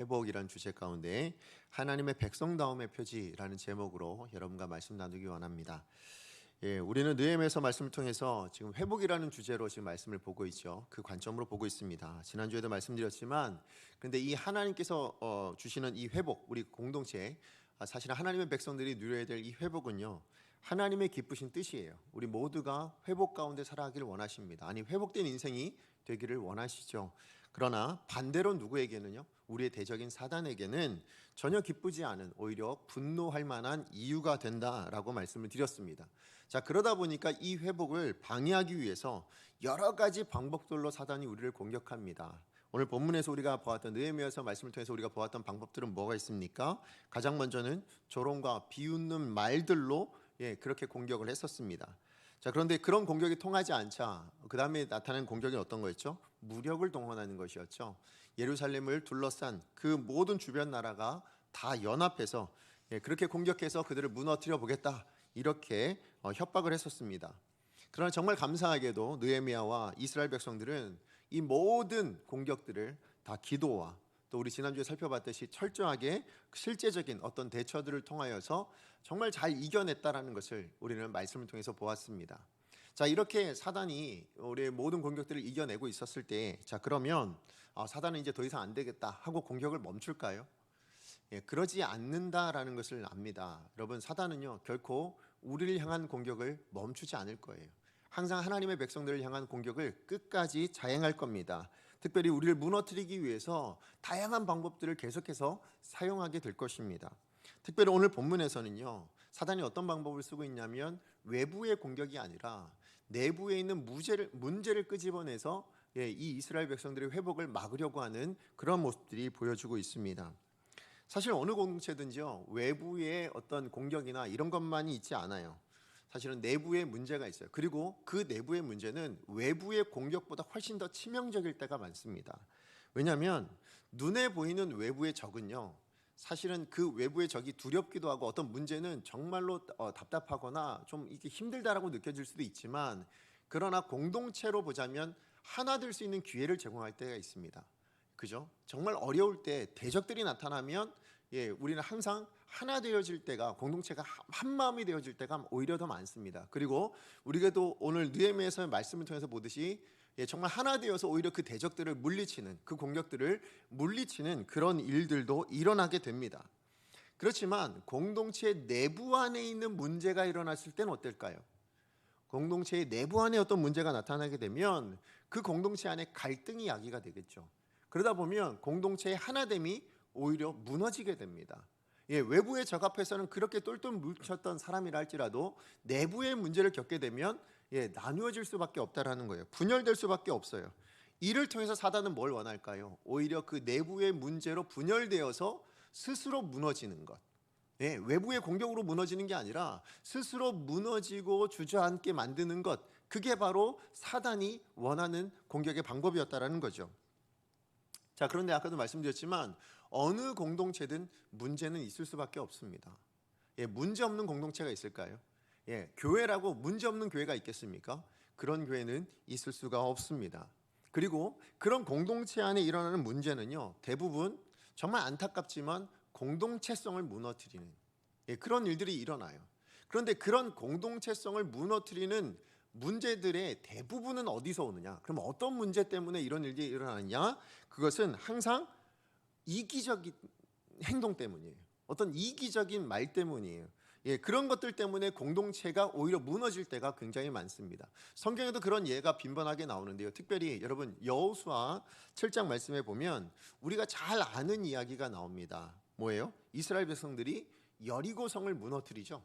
회복이라는 주제 가운데 하나님의 백성다움의 표지라는 제목으로 여러분과 말씀 나누기 원합니다. 우리는 느헤미야서 말씀을 통해서 지금 회복이라는 주제로 지금 말씀을 보고 있죠. 그 관점으로 보고 있습니다. 지난주에도 말씀드렸지만, 그런데 이 하나님께서 주시는 이 회복, 우리 공동체, 사실은 하나님의 백성들이 누려야 될 이 회복은요, 하나님의 기쁘신 뜻이에요. 우리 모두가 회복 가운데 살아가기를 원하십니다. 아니, 회복된 인생이 되기를 원하시죠. 그러나 반대로 누구에게는요, 우리의 대적인 사단에게는 전혀 기쁘지 않은, 오히려 분노할 만한 이유가 된다라고 말씀을 드렸습니다. 자, 그러다 보니까 이 회복을 방해하기 위해서 여러 가지 방법들로 사단이 우리를 공격합니다. 오늘 본문에서 우리가 보았던 느헤미야서 말씀을 통해서 우리가 보았던 방법들은 뭐가 있습니까? 가장 먼저는 조롱과 비웃는 말들로 그렇게 공격을 했었습니다. 자, 그런데 그런 공격이 통하지 않자 그 다음에 나타난 공격이 어떤 거였죠? 무력을 동원하는 것이었죠. 예루살렘을 둘러싼 그 모든 주변 나라가 다 연합해서 그렇게 공격해서 그들을 무너뜨려 보겠다, 이렇게 협박을 했었습니다. 그러나 정말 감사하게도 느헤미야와 이스라엘 백성들은 이 모든 공격들을 다 기도와 또 우리 지난주에 살펴봤듯이 철저하게 실제적인 어떤 대처들을 통하여서 정말 잘 이겨냈다라는 것을 우리는 말씀을 통해서 보았습니다. 자, 이렇게 사단이 우리의 모든 공격들을 이겨내고 있었을 때, 자, 그러면 사단은 이제 더 이상 안 되겠다 하고 공격을 멈출까요? 그러지 않는다라는 것을 압니다. 여러분, 사단은요 결코 우리를 향한 공격을 멈추지 않을 거예요. 항상 하나님의 백성들을 향한 공격을 끝까지 자행할 겁니다. 특별히 우리를 무너뜨리기 위해서 다양한 방법들을 계속해서 사용하게 될 것입니다. 특별히 오늘 본문에서는요, 사단이 어떤 방법을 쓰고 있냐면 외부의 공격이 아니라 내부에 있는 문제를 끄집어내서 이 이스라엘 백성들의 회복을 막으려고 하는 그런 모습들이 보여주고 있습니다. 사실 어느 공동체든지요, 외부의 어떤 공격이나 이런 것만이 있지 않아요. 사실은 내부에 문제가 있어요. 그리고 그 내부의 문제는 외부의 공격보다 훨씬 더 치명적일 때가 많습니다. 왜냐하면 눈에 보이는 외부의 적은요, 사실은 그 외부의 적이 두렵기도 하고 어떤 문제는 정말로 답답하거나 좀 이게 힘들다라고 느껴질 수도 있지만, 그러나 공동체로 보자면 하나 될 수 있는 기회를 제공할 때가 있습니다. 그죠? 정말 어려울 때 대적들이 나타나면 우리는 항상 하나 되어질 때가, 공동체가 한 마음이 되어질 때가 오히려 더 많습니다. 그리고 우리가도 오늘 느헤미야서의 말씀을 통해서 보듯이 정말 하나 되어서 오히려 그 대적들을 물리치는, 그 공격들을 물리치는 그런 일들도 일어나게 됩니다. 그렇지만 공동체 내부 안에 있는 문제가 일어났을 때는 어떨까요? 공동체의 내부 안에 어떤 문제가 나타나게 되면 그 공동체 안에 갈등이 야기가 되겠죠. 그러다 보면 공동체의 하나됨이 오히려 무너지게 됩니다. 외부의 적 앞에서는 그렇게 똘똘 뭉쳤던 사람이라 할지라도 내부의 문제를 겪게 되면 나누어질 수밖에 없다라는 거예요. 분열될 수밖에 없어요. 이를 통해서 사단은 뭘 원할까요? 오히려 그 내부의 문제로 분열되어서 스스로 무너지는 것. 외부의 공격으로 무너지는 게 아니라 스스로 무너지고 주저앉게 만드는 것, 그게 바로 사단이 원하는 공격의 방법이었다라는 거죠. 자, 그런데 아까도 말씀드렸지만 어느 공동체든 문제는 있을 수밖에 없습니다. 문제 없는 공동체가 있을까요? 교회라고 문제 없는 교회가 있겠습니까? 그런 교회는 있을 수가 없습니다. 그리고 그런 공동체 안에 일어나는 문제는요, 대부분 정말 안타깝지만 공동체성을 무너뜨리는 그런 일들이 일어나요. 그런데 그런 공동체성을 무너뜨리는 문제들의 대부분은 어디서 오느냐? 그럼 어떤 문제 때문에 이런 일이 일어나느냐? 그것은 항상 이기적인 행동 때문이에요. 어떤 이기적인 말 때문이에요. 그런 것들 때문에 공동체가 오히려 무너질 때가 굉장히 많습니다. 성경에도 그런 예가 빈번하게 나오는데요. 특별히 여러분 여호수아 7장 말씀에 보면 우리가 잘 아는 이야기가 나옵니다. 뭐예요? 이스라엘 백성들이 여리고성을 무너뜨리죠.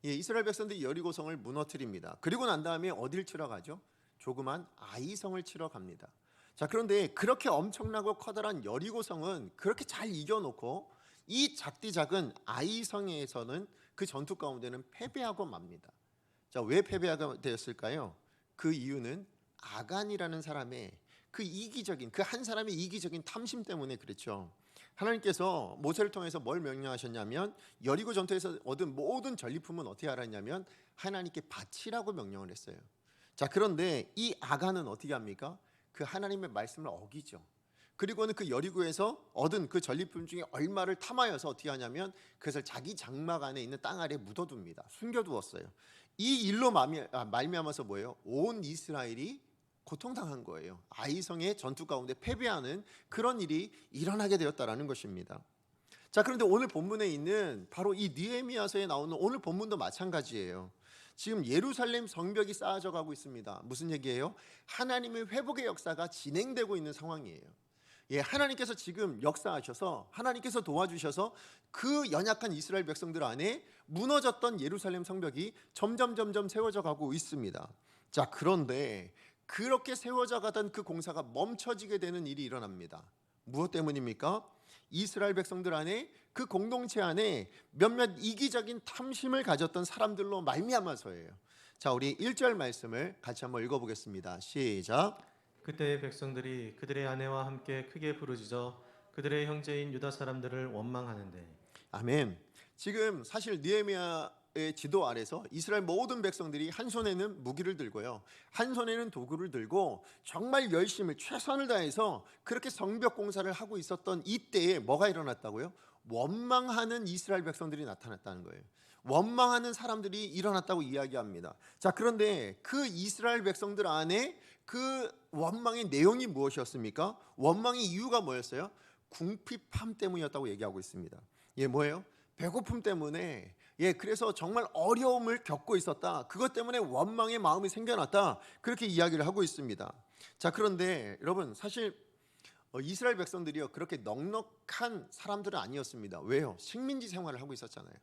이스라엘 백성들이 여리고성을 무너뜨립니다. 그리고 난 다음에 어딜 치러 가죠? 조그만 아이성을 치러 갑니다. 자, 그런데 그렇게 엄청나고 커다란 여리고성은 그렇게 잘 이겨놓고 이 작디 작은 아이성에서는 그 전투 가운데는 패배하고 맙니다. 자, 왜 패배하게 되었을까요? 그 이유는 아간이라는 사람의 그 한 사람의 이기적인 탐심 때문에 그랬죠. 하나님께서 모세를 통해서 뭘 명령하셨냐면 여리고 전투에서 얻은 모든 전리품은 어떻게 하라냐면 하나님께 바치라고 명령을 했어요. 자, 그런데 이 아간은 어떻게 합니까? 그 하나님의 말씀을 어기죠. 그리고는 그 여리고에서 얻은 그 전리품 중에 얼마를 탐하여서 어떻게 하냐면 그것을 자기 장막 안에 있는 땅 아래에 묻어둡니다. 숨겨두었어요. 이 일로 말미암아서 뭐예요? 온 이스라엘이 고통당한 거예요. 아이성의 전투 가운데 패배하는 그런 일이 일어나게 되었다라는 것입니다. 자, 그런데 오늘 본문에 있는 바로 이 느헤미야서에 나오는 오늘 본문도 마찬가지예요. 지금 예루살렘 성벽이 쌓아져 가고 있습니다. 무슨 얘기예요? 하나님의 회복의 역사가 진행되고 있는 상황이에요. 하나님께서 지금 역사하셔서 하나님께서 도와주셔서 그 연약한 이스라엘 백성들 안에 무너졌던 예루살렘 성벽이 점점 세워져 가고 있습니다. 자, 그런데 그렇게 세워져 가던 그 공사가 멈춰지게 되는 일이 일어납니다. 무엇 때문입니까? 이스라엘 백성들 안에 그 공동체 안에 몇몇 이기적인 탐심을 가졌던 사람들로 말미암아서예요. 자, 우리 1절 말씀을 같이 한번 읽어보겠습니다. 시작. 그때의 백성들이 그들의 아내와 함께 크게 부르짖어 그들의 형제인 유다 사람들을 원망하는데. 아멘. 지금 사실 느헤미야의 지도 아래서 이스라엘 모든 백성들이 한 손에는 무기를 들고요, 한 손에는 도구를 들고 정말 열심히 최선을 다해서 그렇게 성벽 공사를 하고 있었던 이때에 뭐가 일어났다고요? 원망하는 이스라엘 백성들이 나타났다는 거예요. 원망하는 사람들이 일어났다고 이야기합니다. 자, 그런데 그 이스라엘 백성들 안에 그 원망의 내용이 무엇이었습니까? 원망의 이유가 뭐였어요? 궁핍함 때문이었다고 얘기하고 있습니다. 뭐예요? 배고픔 때문에, 그래서 정말 어려움을 겪고 있었다. 그것 때문에 원망의 마음이 생겨났다. 그렇게 이야기를 하고 있습니다. 자, 그런데 여러분, 사실 이스라엘 백성들이요, 그렇게 넉넉한 사람들은 아니었습니다. 왜요? 식민지 생활을 하고 있었잖아요.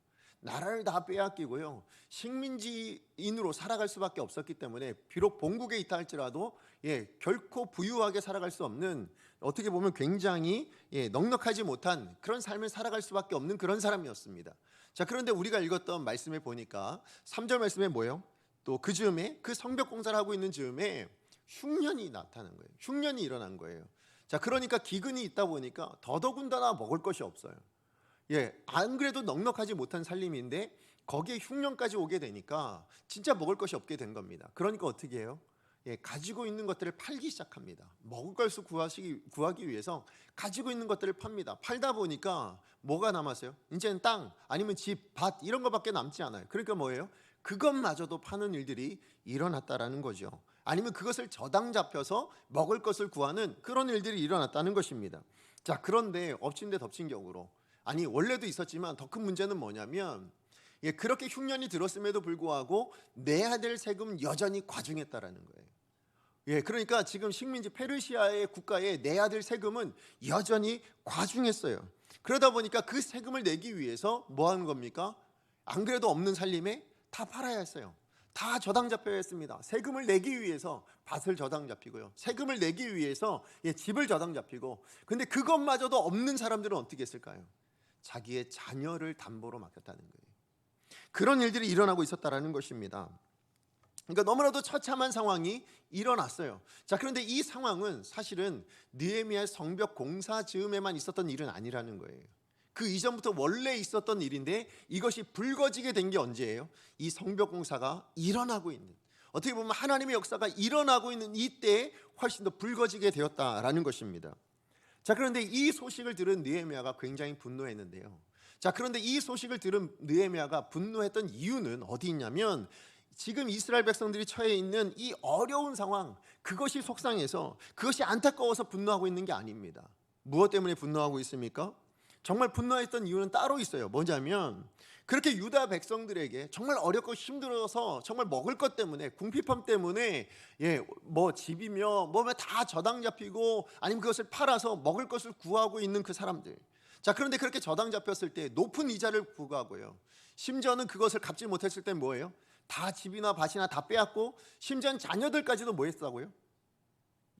나라를 다 빼앗기고요, 식민지인으로 살아갈 수밖에 없었기 때문에 비록 본국에 있다 할지라도 결코 부유하게 살아갈 수 없는, 어떻게 보면 굉장히 넉넉하지 못한 그런 삶을 살아갈 수밖에 없는 그런 사람이었습니다. 자, 그런데 우리가 읽었던 말씀에 보니까 3절 말씀에 뭐예요? 또 그 즈음에, 그 성벽 공사를 하고 있는 즈음에 흉년이 나타난 거예요. 흉년이 일어난 거예요. 자, 그러니까 기근이 있다 보니까 더더군다나 먹을 것이 없어요. 안 그래도 넉넉하지 못한 살림인데 거기에 흉년까지 오게 되니까 진짜 먹을 것이 없게 된 겁니다. 그러니까 어떻게 해요? 가지고 있는 것들을 팔기 시작합니다. 먹을 것을 구하기 위해서 가지고 있는 것들을 팝니다. 팔다 보니까 뭐가 남았어요? 이제는 땅, 아니면 집, 밭 이런 것밖에 남지 않아요. 그러니까 뭐예요? 그것마저도 파는 일들이 일어났다라는 거죠. 아니면 그것을 저당 잡혀서 먹을 것을 구하는 그런 일들이 일어났다는 것입니다. 자, 그런데 엎친 데 덮친 격으로, 아니 원래도 있었지만 더 큰 문제는 뭐냐면, 그렇게 흉년이 들었음에도 불구하고 내야 될 세금 여전히 과중했다라는 거예요. 그러니까 지금 식민지 페르시아의 국가에 내야 될 세금은 여전히 과중했어요. 그러다 보니까 그 세금을 내기 위해서 뭐 하는 겁니까? 안 그래도 없는 살림에 다 팔아야 했어요. 다 저당 잡혀야 했습니다. 세금을 내기 위해서 밭을 저당 잡히고요, 세금을 내기 위해서 집을 저당 잡히고. 근데 그것마저도 없는 사람들은 어떻게 했을까요? 자기의 자녀를 담보로 맡겼다는 거예요. 그런 일들이 일어나고 있었다라는 것입니다. 그러니까 너무나도 처참한 상황이 일어났어요. 자, 그런데 이 상황은 사실은 느헤미야 성벽 공사 즈음에만 있었던 일은 아니라는 거예요. 그 이전부터 원래 있었던 일인데 이것이 불거지게 된 게 언제예요? 이 성벽 공사가 일어나고 있는, 어떻게 보면 하나님의 역사가 일어나고 있는 이때에 훨씬 더 불거지게 되었다라는 것입니다. 자, 그런데 이 소식을 들은 느헤미야가 굉장히 분노했는데요. 자, 그런데 이 소식을 들은 느헤미야가 분노했던 이유는 어디 있냐면, 지금 이스라엘 백성들이 처해 있는 이 어려운 상황, 그것이 속상해서, 그것이 안타까워서 분노하고 있는 게 아닙니다. 무엇 때문에 분노하고 있습니까? 정말 분노했던 이유는 따로 있어요. 뭐냐면, 그렇게 유다 백성들에게 정말 어렵고 힘들어서 정말 먹을 것 때문에, 궁핍함 때문에 뭐 집이며 뭐며 다 저당 잡히고 아니면 그것을 팔아서 먹을 것을 구하고 있는 그 사람들. 자, 그런데 그렇게 저당 잡혔을 때 높은 이자를 부과하고요, 심지어는 그것을 갚지 못했을 때 뭐예요? 다 집이나 밭이나 다 빼앗고, 심지어는 자녀들까지도 뭐 했다고요?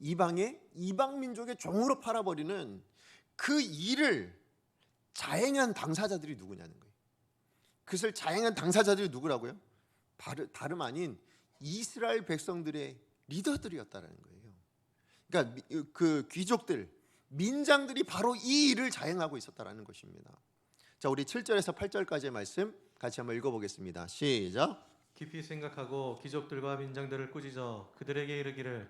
이방 민족의 종으로 팔아버리는 그 일을 자행한 당사자들이 누구냐는 거예요. 그것을 자행한 당사자들이 누구라고요? 다름 아닌 이스라엘 백성들의 리더들이었다는 거예요. 그러니까 그 귀족들, 민장들이 바로 이 일을 자행하고 있었다는 것입니다. 자, 우리 7절에서 8절까지의 말씀 같이 한번 읽어보겠습니다. 시작. 깊이 생각하고 귀족들과 민장들을 꾸짖어 그들에게 이르기를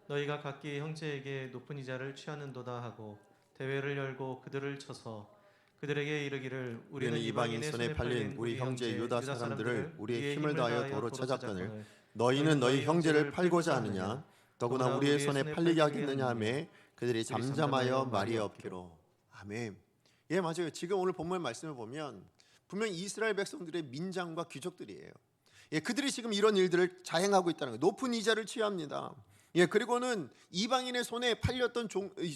너희가 각기 형제에게 높은 이자를 취하는도다 하고 대회를 열고 그들을 쳐서 그들에게 이르기를 우리는 이방인 손에 팔린 우리 형제 유다 사람들을 우리의 힘을 다하여 도로 찾았거늘 너희는 너희 형제를 팔고자 하느냐 더구나 우리의 손에 팔리게 하겠느냐 하며 그들이 잠잠하여 말이 없기로. 아멘. 예, 맞아요. 지금 오늘 본문 말씀을 보면 분명히 이스라엘 백성들의 민장과 귀족들이에요. 예, 그들이 지금 이런 일들을 자행하고 있다는 거예요. 높은 이자를 취합니다. 예, 그리고는 이방인의 손에 팔렸던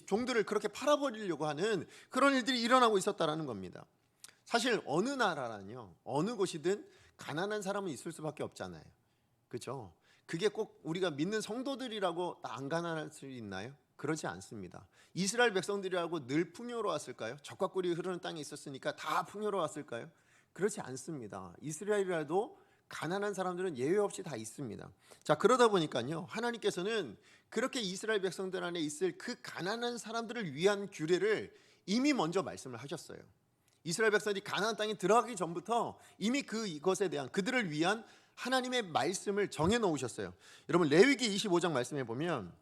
종들을 그렇게 팔아버리려고 하는 그런 일들이 일어나고 있었다라는 겁니다. 사실 어느 나라라뇨, 어느 곳이든 가난한 사람은 있을 수밖에 없잖아요. 그렇죠? 그게 꼭 우리가 믿는 성도들이라고 안 가난할 수 있나요? 그렇지 않습니다. 이스라엘 백성들이라고 늘 풍요로웠을까요? 적과 꿀이 흐르는 땅에 있었으니까 다 풍요로웠을까요? 그렇지 않습니다. 이스라엘이라도 가난한 사람들은 예외 없이 다 있습니다. 자, 그러다 보니까요, 하나님께서는 그렇게 이스라엘 백성들 안에 있을 그 가난한 사람들을 위한 규례를 이미 먼저 말씀을 하셨어요. 이스라엘 백성들이 가나안 땅에 들어가기 전부터 이미 그것에 대한 그들을 위한 하나님의 말씀을 정해 놓으셨어요. 여러분 레위기 25장 말씀해 보면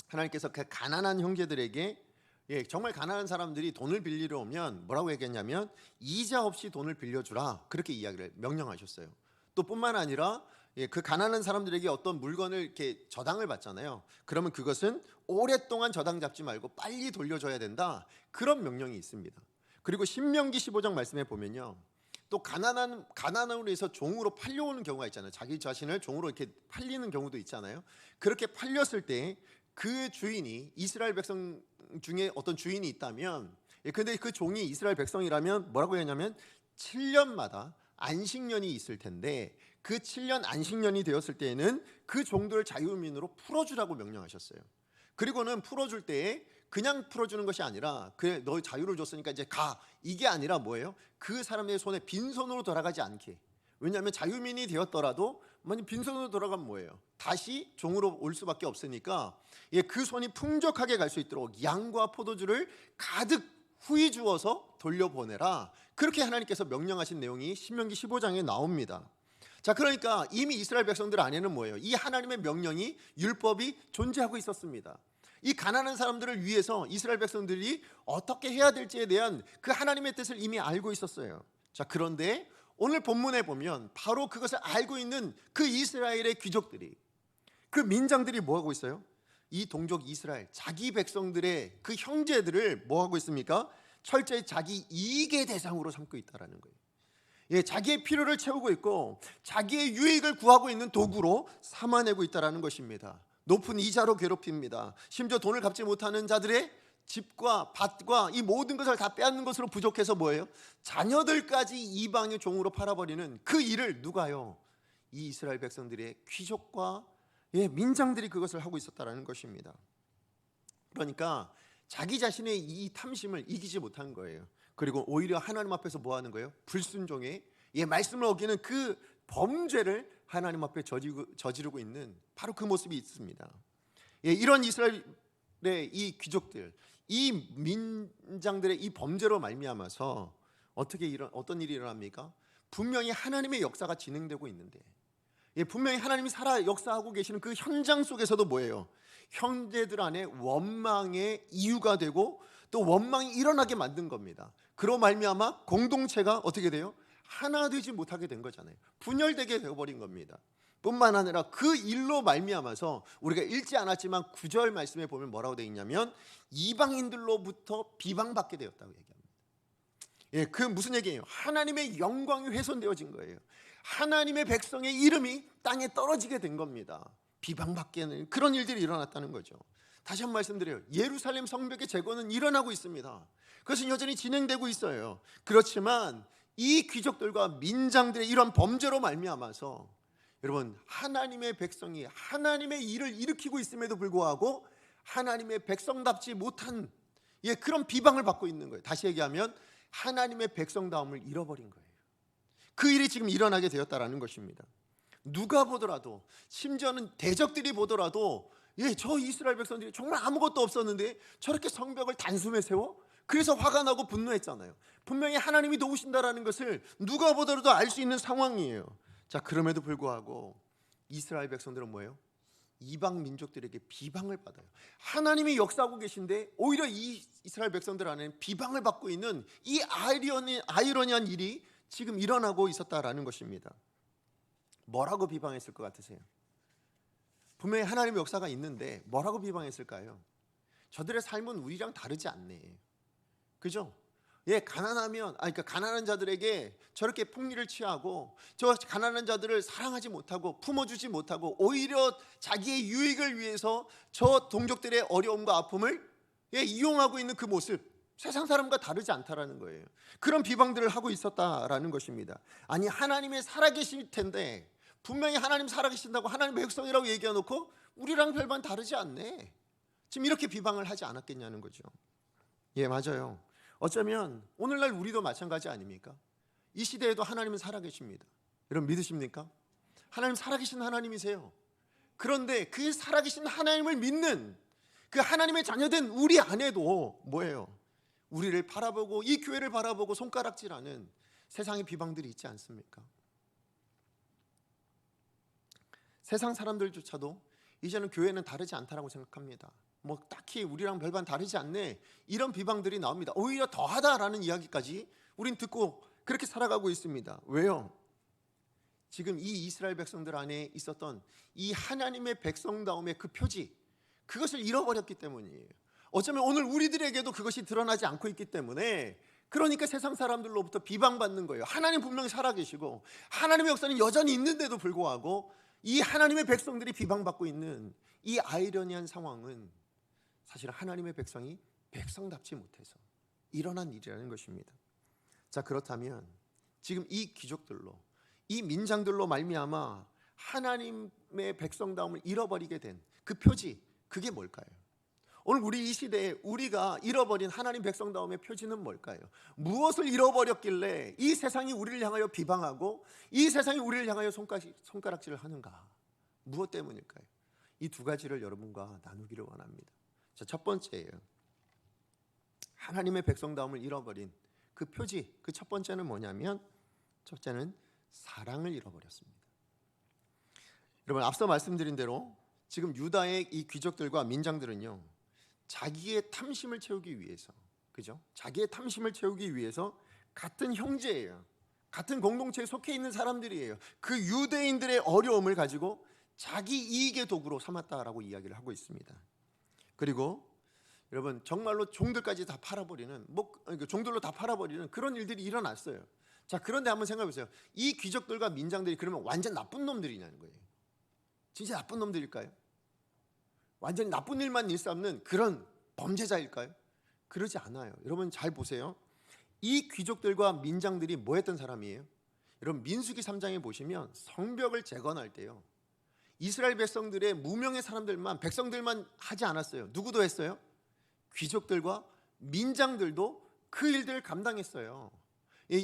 하나님께서 그 가난한 형제들에게, 예, 정말 가난한 사람들이 돈을 빌리러 오면 뭐라고 얘기했냐면 이자 없이 돈을 빌려주라, 그렇게 이야기를 명령하셨어요. 또 뿐만 아니라, 예, 그 가난한 사람들에게 어떤 물건을 이렇게 저당을 받잖아요. 그러면 그것은 오랫동안 저당 잡지 말고 빨리 돌려줘야 된다, 그런 명령이 있습니다. 그리고 신명기 15장 말씀해 보면요, 또 가난함으로 해서 종으로 팔려오는 경우가 있잖아요. 자기 자신을 종으로 이렇게 팔리는 경우도 있잖아요. 그렇게 팔렸을 때 그 주인이 이스라엘 백성 중에 어떤 주인이 있다면, 근데 그 종이 이스라엘 백성이라면 뭐라고 했냐면 7년마다 안식년이 있을 텐데 그 7년 안식년이 되었을 때에는 그 종들을 자유민으로 풀어주라고 명령하셨어요. 그리고는 풀어줄 때에 그냥 풀어주는 것이 아니라 그래 너 자유를 줬으니까 이제 가, 이게 아니라 뭐예요? 그 사람의 손에 빈손으로 돌아가지 않게. 왜냐하면 자유민이 되었더라도 만약 빈손으로 돌아가면 뭐예요? 다시 종으로 올 수밖에 없으니까, 예, 그 손이 풍족하게 갈 수 있도록 양과 포도주를 가득 후히 주어서 돌려보내라, 그렇게 하나님께서 명령하신 내용이 신명기 15장에 나옵니다. 자, 그러니까 이미 이스라엘 백성들 안에는 뭐예요? 이 하나님의 명령이, 율법이 존재하고 있었습니다. 이 가난한 사람들을 위해서 이스라엘 백성들이 어떻게 해야 될지에 대한 그 하나님의 뜻을 이미 알고 있었어요. 자, 그런데 오늘 본문에 보면 바로 그것을 알고 있는 그 이스라엘의 귀족들이, 그 민장들이 뭐하고 있어요? 이 동족 이스라엘, 자기 백성들의 그 형제들을 뭐하고 있습니까? 철저히 자기 이익의 대상으로 삼고 있다는 거예요. 예, 자기의 필요를 채우고 있고 자기의 유익을 구하고 있는 도구로 삼아내고 있다는 것입니다. 높은 이자로 괴롭힙니다. 심지어 돈을 갚지 못하는 자들의 집과 밭과 이 모든 것을 다 빼앗는 것으로 부족해서 뭐예요? 자녀들까지 이방의 종으로 팔아버리는 그 일을 누가요? 이 이스라엘 백성들의 귀족과, 예, 민장들이 그것을 하고 있었다는 것입니다. 그러니까 자기 자신의 이 탐심을 이기지 못한 거예요. 그리고 오히려 하나님 앞에서 뭐 하는 거예요? 불순종의, 예, 말씀을 어기는 그 범죄를 하나님 앞에 저지르고 있는 바로 그 모습이 있습니다. 예, 이런 이스라엘의 이 귀족들, 이 민장들의 이 범죄로 말미암아서 어떤 일이 일어납니까? 분명히 하나님의 역사가 진행되고 있는데, 예, 분명히 하나님이 살아 역사하고 계시는 그 현장 속에서도 뭐예요? 형제들 안에 원망의 이유가 되고 또 원망이 일어나게 만든 겁니다. 그로 말미암아 공동체가 어떻게 돼요? 하나 되지 못하게 된 거잖아요. 분열되게 되어버린 겁니다. 뿐만 아니라 그 일로 말미암아서 우리가 읽지 않았지만 9절 말씀에 보면 뭐라고 되어 있냐면 이방인들로부터 비방받게 되었다고 얘기합니다. 예, 그 무슨 얘기예요? 하나님의 영광이 훼손되어진 거예요. 하나님의 백성의 이름이 땅에 떨어지게 된 겁니다. 비방받게 하는 그런 일들이 일어났다는 거죠. 다시 한번 말씀드려요. 예루살렘 성벽의 재건은 일어나고 있습니다. 그것은 여전히 진행되고 있어요. 그렇지만 이 귀족들과 민장들의 이런 범죄로 말미암아서 여러분, 하나님의 백성이 하나님의 일을 일으키고 있음에도 불구하고 하나님의 백성답지 못한, 예, 그런 비방을 받고 있는 거예요. 다시 얘기하면 하나님의 백성다움을 잃어버린 거예요. 그 일이 지금 일어나게 되었다라는 것입니다. 누가 보더라도, 심지어는 대적들이 보더라도, 예, 저 이스라엘 백성들이 정말 아무것도 없었는데 저렇게 성벽을 단숨에 세워? 그래서 화가 나고 분노했잖아요. 분명히 하나님이 도우신다라는 것을 누가 보더라도 알 수 있는 상황이에요. 자, 그럼에도 불구하고 이스라엘 백성들은 뭐예요? 이방 민족들에게 비방을 받아요. 하나님이 역사하고 계신데 오히려 이 이스라엘 백성들 안에는 비방을 받고 있는 이 아이러니한 일이 지금 일어나고 있었다라는 것입니다. 뭐라고 비방했을 것 같으세요? 분명히 하나님의 역사가 있는데 뭐라고 비방했을까요? 저들의 삶은 우리랑 다르지 않네. 그죠? 그러니까 가난한 자들에게 저렇게 폭리를 취하고 저 가난한 자들을 사랑하지 못하고 품어주지 못하고 오히려 자기의 유익을 위해서 저 동족들의 어려움과 아픔을 이용하고 있는 그 모습, 세상 사람과 다르지 않다라는 거예요. 그런 비방들을 하고 있었다라는 것입니다. 아니, 하나님의 살아계실 텐데 분명히 하나님 살아계신다고 하나님의 백성이라고 얘기해놓고 우리랑 별반 다르지 않네. 지금 이렇게 비방을 하지 않았겠냐는 거죠. 맞아요. 어쩌면 오늘날 우리도 마찬가지 아닙니까? 이 시대에도 하나님은 살아계십니다. 여러분 믿으십니까? 하나님 살아계신 하나님이세요. 그런데 그 살아계신 하나님을 믿는 그 하나님의 자녀된 우리 안에도 뭐예요? 우리를 바라보고 이 교회를 바라보고 손가락질하는 세상의 비방들이 있지 않습니까? 세상 사람들조차도 이제는 교회는 다르지 않다라고 생각합니다. 딱히 우리랑 별반 다르지 않네, 이런 비방들이 나옵니다. 오히려 더하다라는 이야기까지 우린 듣고 그렇게 살아가고 있습니다. 왜요? 지금 이 이스라엘 백성들 안에 있었던 이 하나님의 백성다움의 그 표지, 그것을 잃어버렸기 때문이에요. 어쩌면 오늘 우리들에게도 그것이 드러나지 않고 있기 때문에, 그러니까 세상 사람들로부터 비방받는 거예요. 하나님 분명히 살아계시고 하나님의 역사는 여전히 있는데도 불구하고 이 하나님의 백성들이 비방받고 있는 이 아이러니한 상황은 사실 하나님의 백성이 백성답지 못해서 일어난 일이라는 것입니다. 자, 그렇다면 지금 이 귀족들로, 이 민장들로 말미암아 하나님의 백성다움을 잃어버리게 된 그 표지, 그게 뭘까요? 오늘 우리 이 시대에 우리가 잃어버린 하나님 백성다움의 표지는 뭘까요? 무엇을 잃어버렸길래 이 세상이 우리를 향하여 비방하고 이 세상이 우리를 향하여 손가락질을 하는가? 무엇 때문일까요? 이 두 가지를 여러분과 나누기를 원합니다. 자, 첫 번째예요. 하나님의 백성다움을 잃어버린 그 표지, 그 첫 번째는 뭐냐면, 첫째는 사랑을 잃어버렸습니다. 여러분, 앞서 말씀드린 대로 지금 유다의 이 귀족들과 민장들은요, 자기의 탐심을 채우기 위해서, 그죠? 자기의 탐심을 채우기 위해서 같은 형제예요. 같은 공동체에 속해 있는 사람들이에요. 그 유대인들의 어려움을 가지고 자기 이익의 도구로 삼았다라고 이야기를 하고 있습니다. 그리고 여러분, 정말로 종들까지 다 팔아버리는, 종들로 다 팔아버리는 그런 일들이 일어났어요. 자, 그런데 한번 생각해 보세요. 이 귀족들과 민장들이 그러면 완전 나쁜 놈들이냐는 거예요. 진짜 나쁜 놈들일까요? 완전히 나쁜 일만 일삼는 그런 범죄자일까요? 그러지 않아요. 여러분 잘 보세요. 이 귀족들과 민장들이 뭐 했던 사람이에요? 여러분 민수기 3장에 보시면 성벽을 재건할 때요, 이스라엘 백성들의 무명의 사람들만, 백성들만 하지 않았어요. 누구도 했어요? 귀족들과 민장들도 그 일들을 감당했어요.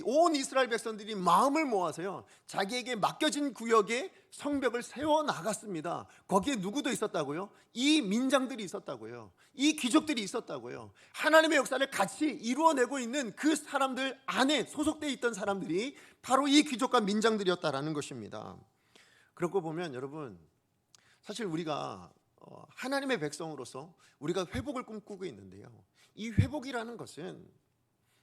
온 이스라엘 백성들이 마음을 모아서요, 자기에게 맡겨진 구역에 성벽을 세워 나갔습니다. 거기에 누구도 있었다고요? 이 민장들이 있었다고요. 이 귀족들이 있었다고요. 하나님의 역사를 같이 이루어내고 있는 그 사람들 안에 소속되어 있던 사람들이 바로 이 귀족과 민장들이었다라는 것입니다. 그렇고 보면 여러분, 사실 우리가 하나님의 백성으로서 우리가 회복을 꿈꾸고 있는데요, 이 회복이라는 것은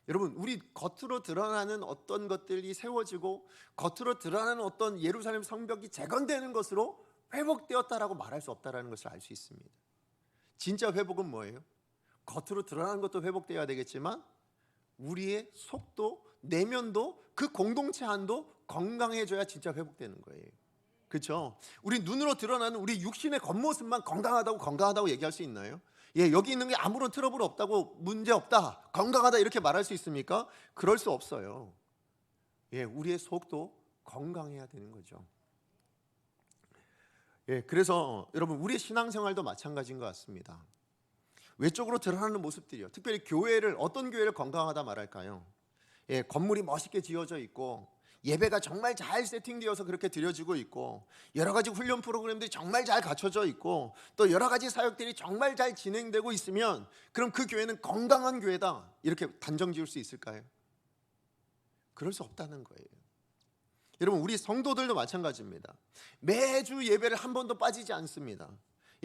여러분, 우리 겉으로 드러나는 어떤 것들이 세워지고 겉으로 드러나는 어떤 예루살렘 성벽이 재건되는 것으로 회복되었다라고 말할 수 없다라는 것을 알 수 있습니다. 진짜 회복은 뭐예요? 겉으로 드러나는 것도 회복되어야 되겠지만 우리의 속도, 내면도, 그 공동체 안도 건강해져야 진짜 회복되는 거예요. 그렇죠? 우리 눈으로 드러나는 우리 육신의 겉모습만 건강하다고 얘기할 수 있나요? 여기 있는 게 아무런 트러블 없다고, 문제 없다, 건강하다 이렇게 말할 수 있습니까? 그럴 수 없어요. 우리의 속도 건강해야 되는 거죠. 그래서 여러분, 우리의 신앙생활도 마찬가지인 것 같습니다. 외적으로 드러나는 모습들이요, 특별히 교회를, 어떤 교회를 건강하다 말할까요? 건물이 멋있게 지어져 있고 예배가 정말 잘 세팅되어서 그렇게 드려지고 있고 여러 가지 훈련 프로그램들이 정말 잘 갖춰져 있고 또 여러 가지 사역들이 정말 잘 진행되고 있으면 그럼 그 교회는 건강한 교회다, 이렇게 단정 지을 수 있을까요? 그럴 수 없다는 거예요. 여러분, 우리 성도들도 마찬가지입니다. 매주 예배를 한 번도 빠지지 않습니다.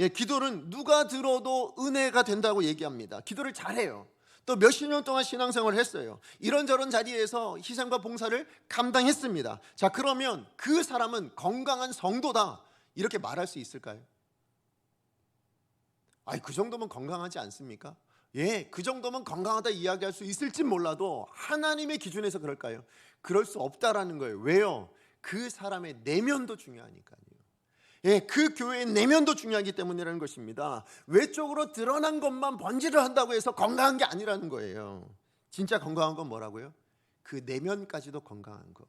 기도는 누가 들어도 은혜가 된다고 얘기합니다. 기도를 잘해요. 또 몇십 년 동안 신앙생활을 했어요. 이런저런 자리에서 희생과 봉사를 감당했습니다. 자, 그러면 그 사람은 건강한 성도다 이렇게 말할 수 있을까요? 그 정도면 건강하지 않습니까? 그 정도면 건강하다 이야기할 수 있을지 몰라도 하나님의 기준에서 그럴까요? 그럴 수 없다라는 거예요. 왜요? 그 사람의 내면도 중요하니까요. 그 교회의 내면도 중요하기 때문이라는 것입니다. 외적으로 드러난 것만 번지를 한다고 해서 건강한 게 아니라는 거예요. 진짜 건강한 건 뭐라고요? 그 내면까지도 건강한 거.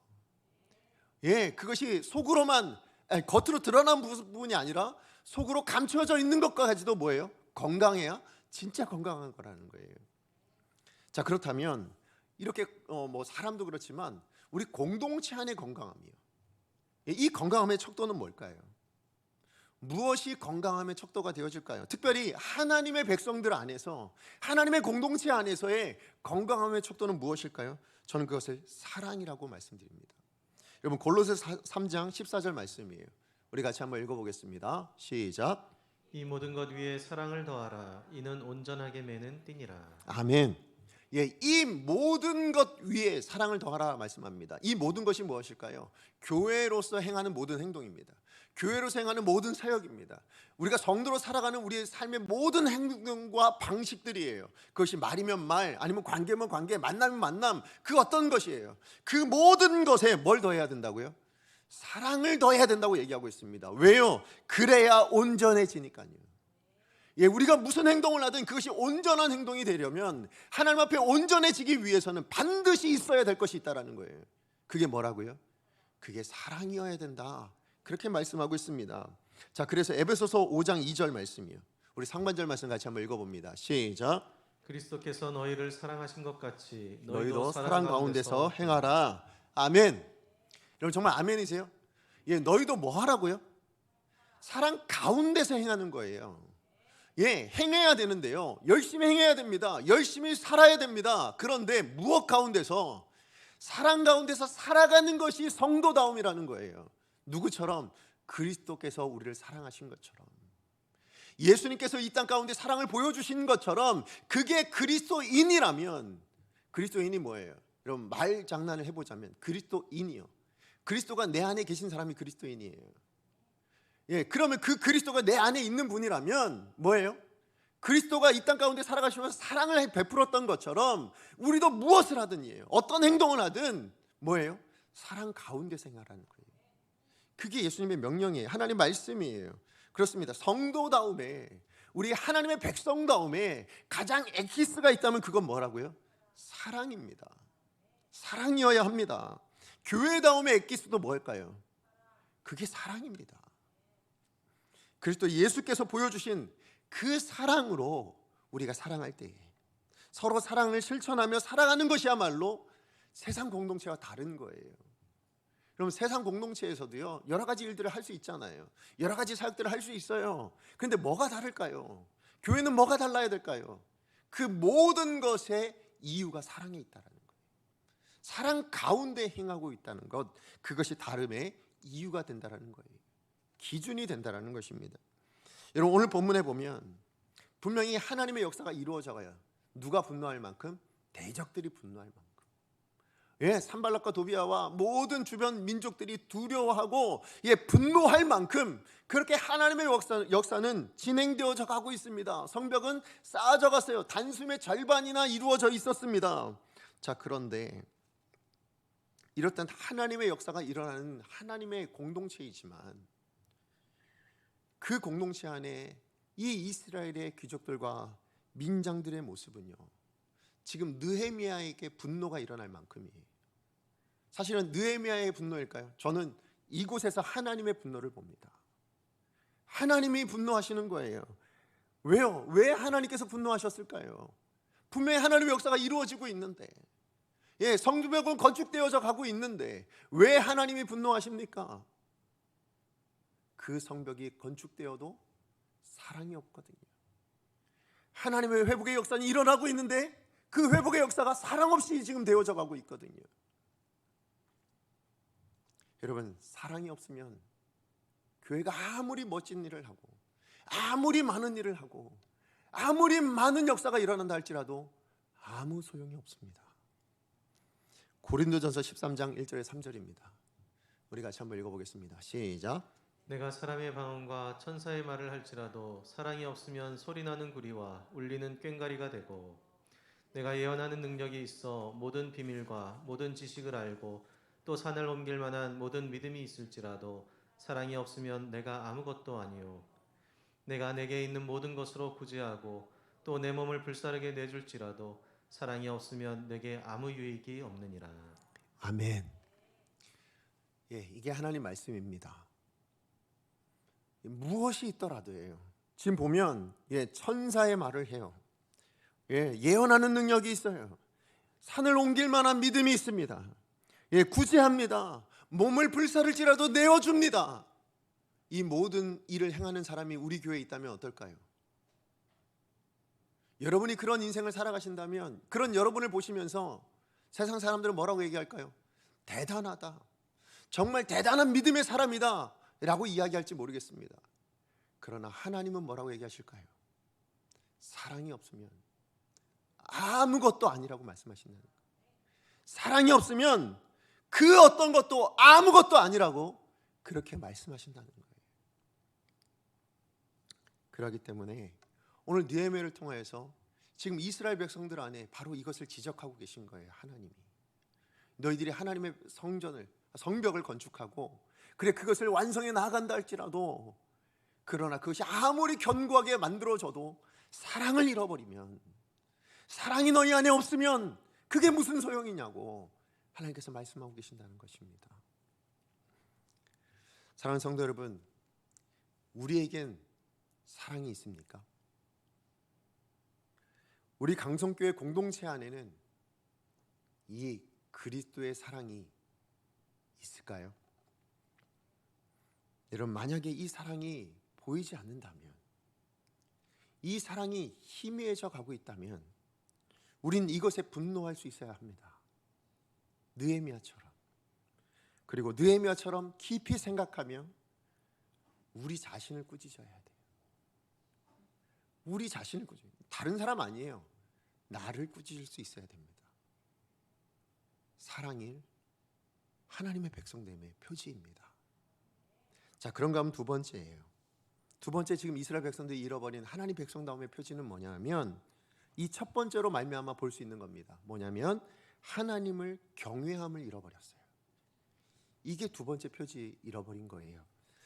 그것이 속으로만 겉으로 드러난 부분이 아니라 속으로 감춰져 있는 것까지도 뭐예요? 건강해야 진짜 건강한 거라는 거예요. 자, 그렇다면 이렇게 사람도 그렇지만 우리 공동체 안의 건강함이요. 이 건강함의 척도는 뭘까요? 무엇이 건강함의 척도가 되어질까요? 특별히 하나님의 백성들 안에서, 하나님의 공동체 안에서의 건강함의 척도는 무엇일까요? 저는 그것을 사랑이라고 말씀드립니다. 여러분, 골로새 3장 14절 말씀이에요. 우리 같이 한번 읽어보겠습니다. 시작. 이 모든 것 위에 사랑을 더하라. 이는 온전하게 매는 띠니라. 아멘. 이 모든 것 위에 사랑을 더하라 말씀합니다. 이 모든 것이 무엇일까요? 교회로서 행하는 모든 행동입니다. 교회로서 행하는 모든 사역입니다. 우리가 성도로 살아가는 우리의 삶의 모든 행동과 방식들이에요. 그것이 말이면 말, 아니면 관계면 관계, 만나면 만남, 그 어떤 것이에요. 그 모든 것에 뭘 더해야 된다고요? 사랑을 더해야 된다고 얘기하고 있습니다. 왜요? 그래야 온전해지니까요. 우리가 무슨 행동을 하든 그것이 온전한 행동이 되려면 하나님 앞에 온전해지기 위해서는 반드시 있어야 될 것이 있다는 거예요. 그게 뭐라고요? 그게 사랑이어야 된다. 그렇게 말씀하고 있습니다. 자, 그래서 에베소서 5장 2절 말씀이요. 우리 상반절 말씀 같이 한번 읽어봅니다. 시작. 그리스도께서 너희를 사랑하신 것 같이 너희도 사랑 가운데서 행하라. 아멘. 여러분 정말 아멘이세요? 너희도 뭐 하라고요? 사랑 가운데서 행하는 거예요. 행해야 되는데요. 열심히 행해야 됩니다. 열심히 살아야 됩니다. 그런데 무엇 가운데서? 사랑 가운데서 살아가는 것이 성도다움이라는 거예요. 누구처럼? 그리스도께서 우리를 사랑하신 것처럼. 예수님께서 이 땅 가운데 사랑을 보여주신 것처럼 그게 그리스도인이라면, 그리스도인이 뭐예요? 여러분 말 장난을 해보자면 그리스도인이요. 그리스도가 내 안에 계신 사람이 그리스도인이에요. 그러면 그 그리스도가 내 안에 있는 분이라면 뭐예요? 그리스도가 이 땅 가운데 살아가시면서 사랑을 베풀었던 것처럼 우리도 무엇을 하든이에요. 어떤 행동을 하든 뭐예요? 사랑 가운데 생활하는 거예요. 그게 예수님의 명령이에요. 하나님 말씀이에요. 그렇습니다. 성도다움에, 우리 하나님의 백성다움에 가장 엑기스가 있다면 그건 뭐라고요? 사랑입니다. 사랑이어야 합니다. 교회다움의 엑기스도 뭘까요? 그게 사랑입니다. 그리스도 예수께서 보여주신 그 사랑으로 우리가 사랑할 때 서로 사랑을 실천하며 살아가는 것이야말로 세상 공동체와 다른 거예요. 그럼 세상 공동체에서도요 여러 가지 일들을 할 수 있잖아요. 여러 가지 사역들을 할 수 있어요. 그런데 뭐가 다를까요? 교회는 뭐가 달라야 될까요? 그 모든 것의 이유가 사랑에 있다는 거예요. 사랑 가운데 행하고 있다는 것, 그것이 다름의 이유가 된다는 거예요. 기준이 된다는 것입니다. 여러분 오늘 본문에 보면 분명히 하나님의 역사가 이루어져가요. 누가 분노할 만큼? 대적들이 분노할 만큼. 산발락과 도비아와 모든 주변 민족들이 두려워하고 분노할 만큼 그렇게 하나님의 역사는 진행되어져 가고 있습니다. 성벽은 쌓아져 갔어요. 단숨에 절반이나 이루어져 있었습니다. 자, 그런데 이렇듯 하나님의 역사가 일어나는 하나님의 공동체이지만 그 공동체 안에 이 이스라엘의 귀족들과 민장들의 모습은요 지금 느헤미야에게 분노가 일어날 만큼이에요. 사실은 느헤미야의 분노일까요? 저는 이곳에서 하나님의 분노를 봅니다. 하나님이 분노하시는 거예요. 왜요? 왜 하나님께서 분노하셨을까요? 분명히 하나님의 역사가 이루어지고 있는데, 성벽은 건축되어져 가고 있는데 왜 하나님이 분노하십니까? 그 성벽이 건축되어도 사랑이 없거든요. 하나님의 회복의 역사는 일어나고 있는데 그 회복의 역사가 사랑 없이 지금 되어져 가고 있거든요. 여러분 사랑이 없으면 교회가 아무리 멋진 일을 하고 아무리 많은 일을 하고 아무리 많은 역사가 일어난다 할지라도 아무 소용이 없습니다. 고린도전서 13장 1절에 3절입니다. 우리 같이 한번 읽어보겠습니다. 시작. 내가 사람의 방언과 천사의 말을 할지라도 사랑이 없으면 소리나는 구리와 울리는 꽹과리가 되고, 내가 예언하는 능력이 있어 모든 비밀과 모든 지식을 알고 또 산을 옮길 만한 모든 믿음이 있을지라도 사랑이 없으면 내가 아무것도 아니요. 내가 내게 있는 모든 것으로 구제하고 또 내 몸을 불사르게 내줄지라도 사랑이 없으면 내게 아무 유익이 없느니라. 아멘. 이게 하나님 말씀입니다. 무엇이 있더라도예요. 지금 보면 천사의 말을 해요. 예언하는 능력이 있어요. 산을 옮길 만한 믿음이 있습니다. 구제합니다. 몸을 불사를지라도 내어줍니다. 이 모든 일을 행하는 사람이 우리 교회에 있다면 어떨까요? 여러분이 그런 인생을 살아가신다면 그런 여러분을 보시면서 세상 사람들은 뭐라고 얘기할까요? 대단하다. 정말 대단한 믿음의 사람이다 라고 이야기할지 모르겠습니다. 그러나 하나님은 뭐라고 얘기하실까요? 사랑이 없으면 아무것도 아니라고 말씀하신다는 거예요. 사랑이 없으면 그 어떤 것도 아무것도 아니라고 그렇게 말씀하신다는 거예요. 그렇기 때문에 오늘 느헤미야를 통하여서 지금 이스라엘 백성들 안에 바로 이것을 지적하고 계신 거예요. 하나님이 너희들이 하나님의 성벽을 건축하고 그래 그것을 완성해 나아간다 할지라도 그러나 그것이 아무리 견고하게 만들어져도 사랑을 잃어버리면, 사랑이 너희 안에 없으면 그게 무슨 소용이냐고 하나님께서 말씀하고 계신다는 것입니다. 사랑하는 성도 여러분, 우리에겐 사랑이 있습니까? 우리 강성교회 공동체 안에는 이 그리스도의 사랑이 있을까요? 여러분, 만약에 이 사랑이 보이지 않는다면, 이 사랑이 희미해져 가고 있다면 우린 이것에 분노할 수 있어야 합니다. 느헤미야처럼. 그리고 느헤미야처럼 깊이 생각하며 우리 자신을 꾸짖어야 돼요. 우리 자신을 꾸짖어요. 다른 사람 아니에요. 나를 꾸짖을 수 있어야 됩니다. 사랑이 하나님의 백성됨의 표지입니다. 자, 그런가 하면 두 번째예요. 두 번째, 지금 이스라엘 백성들이 잃어버린 하나님 백성다움의 표지는 뭐냐면 이 첫 번째로 말미암아 볼 수 있는 겁니다. 뭐냐면 하나님을 경외함을 잃어버렸어요. 이게 두 번째 표지 잃어버린 거예요.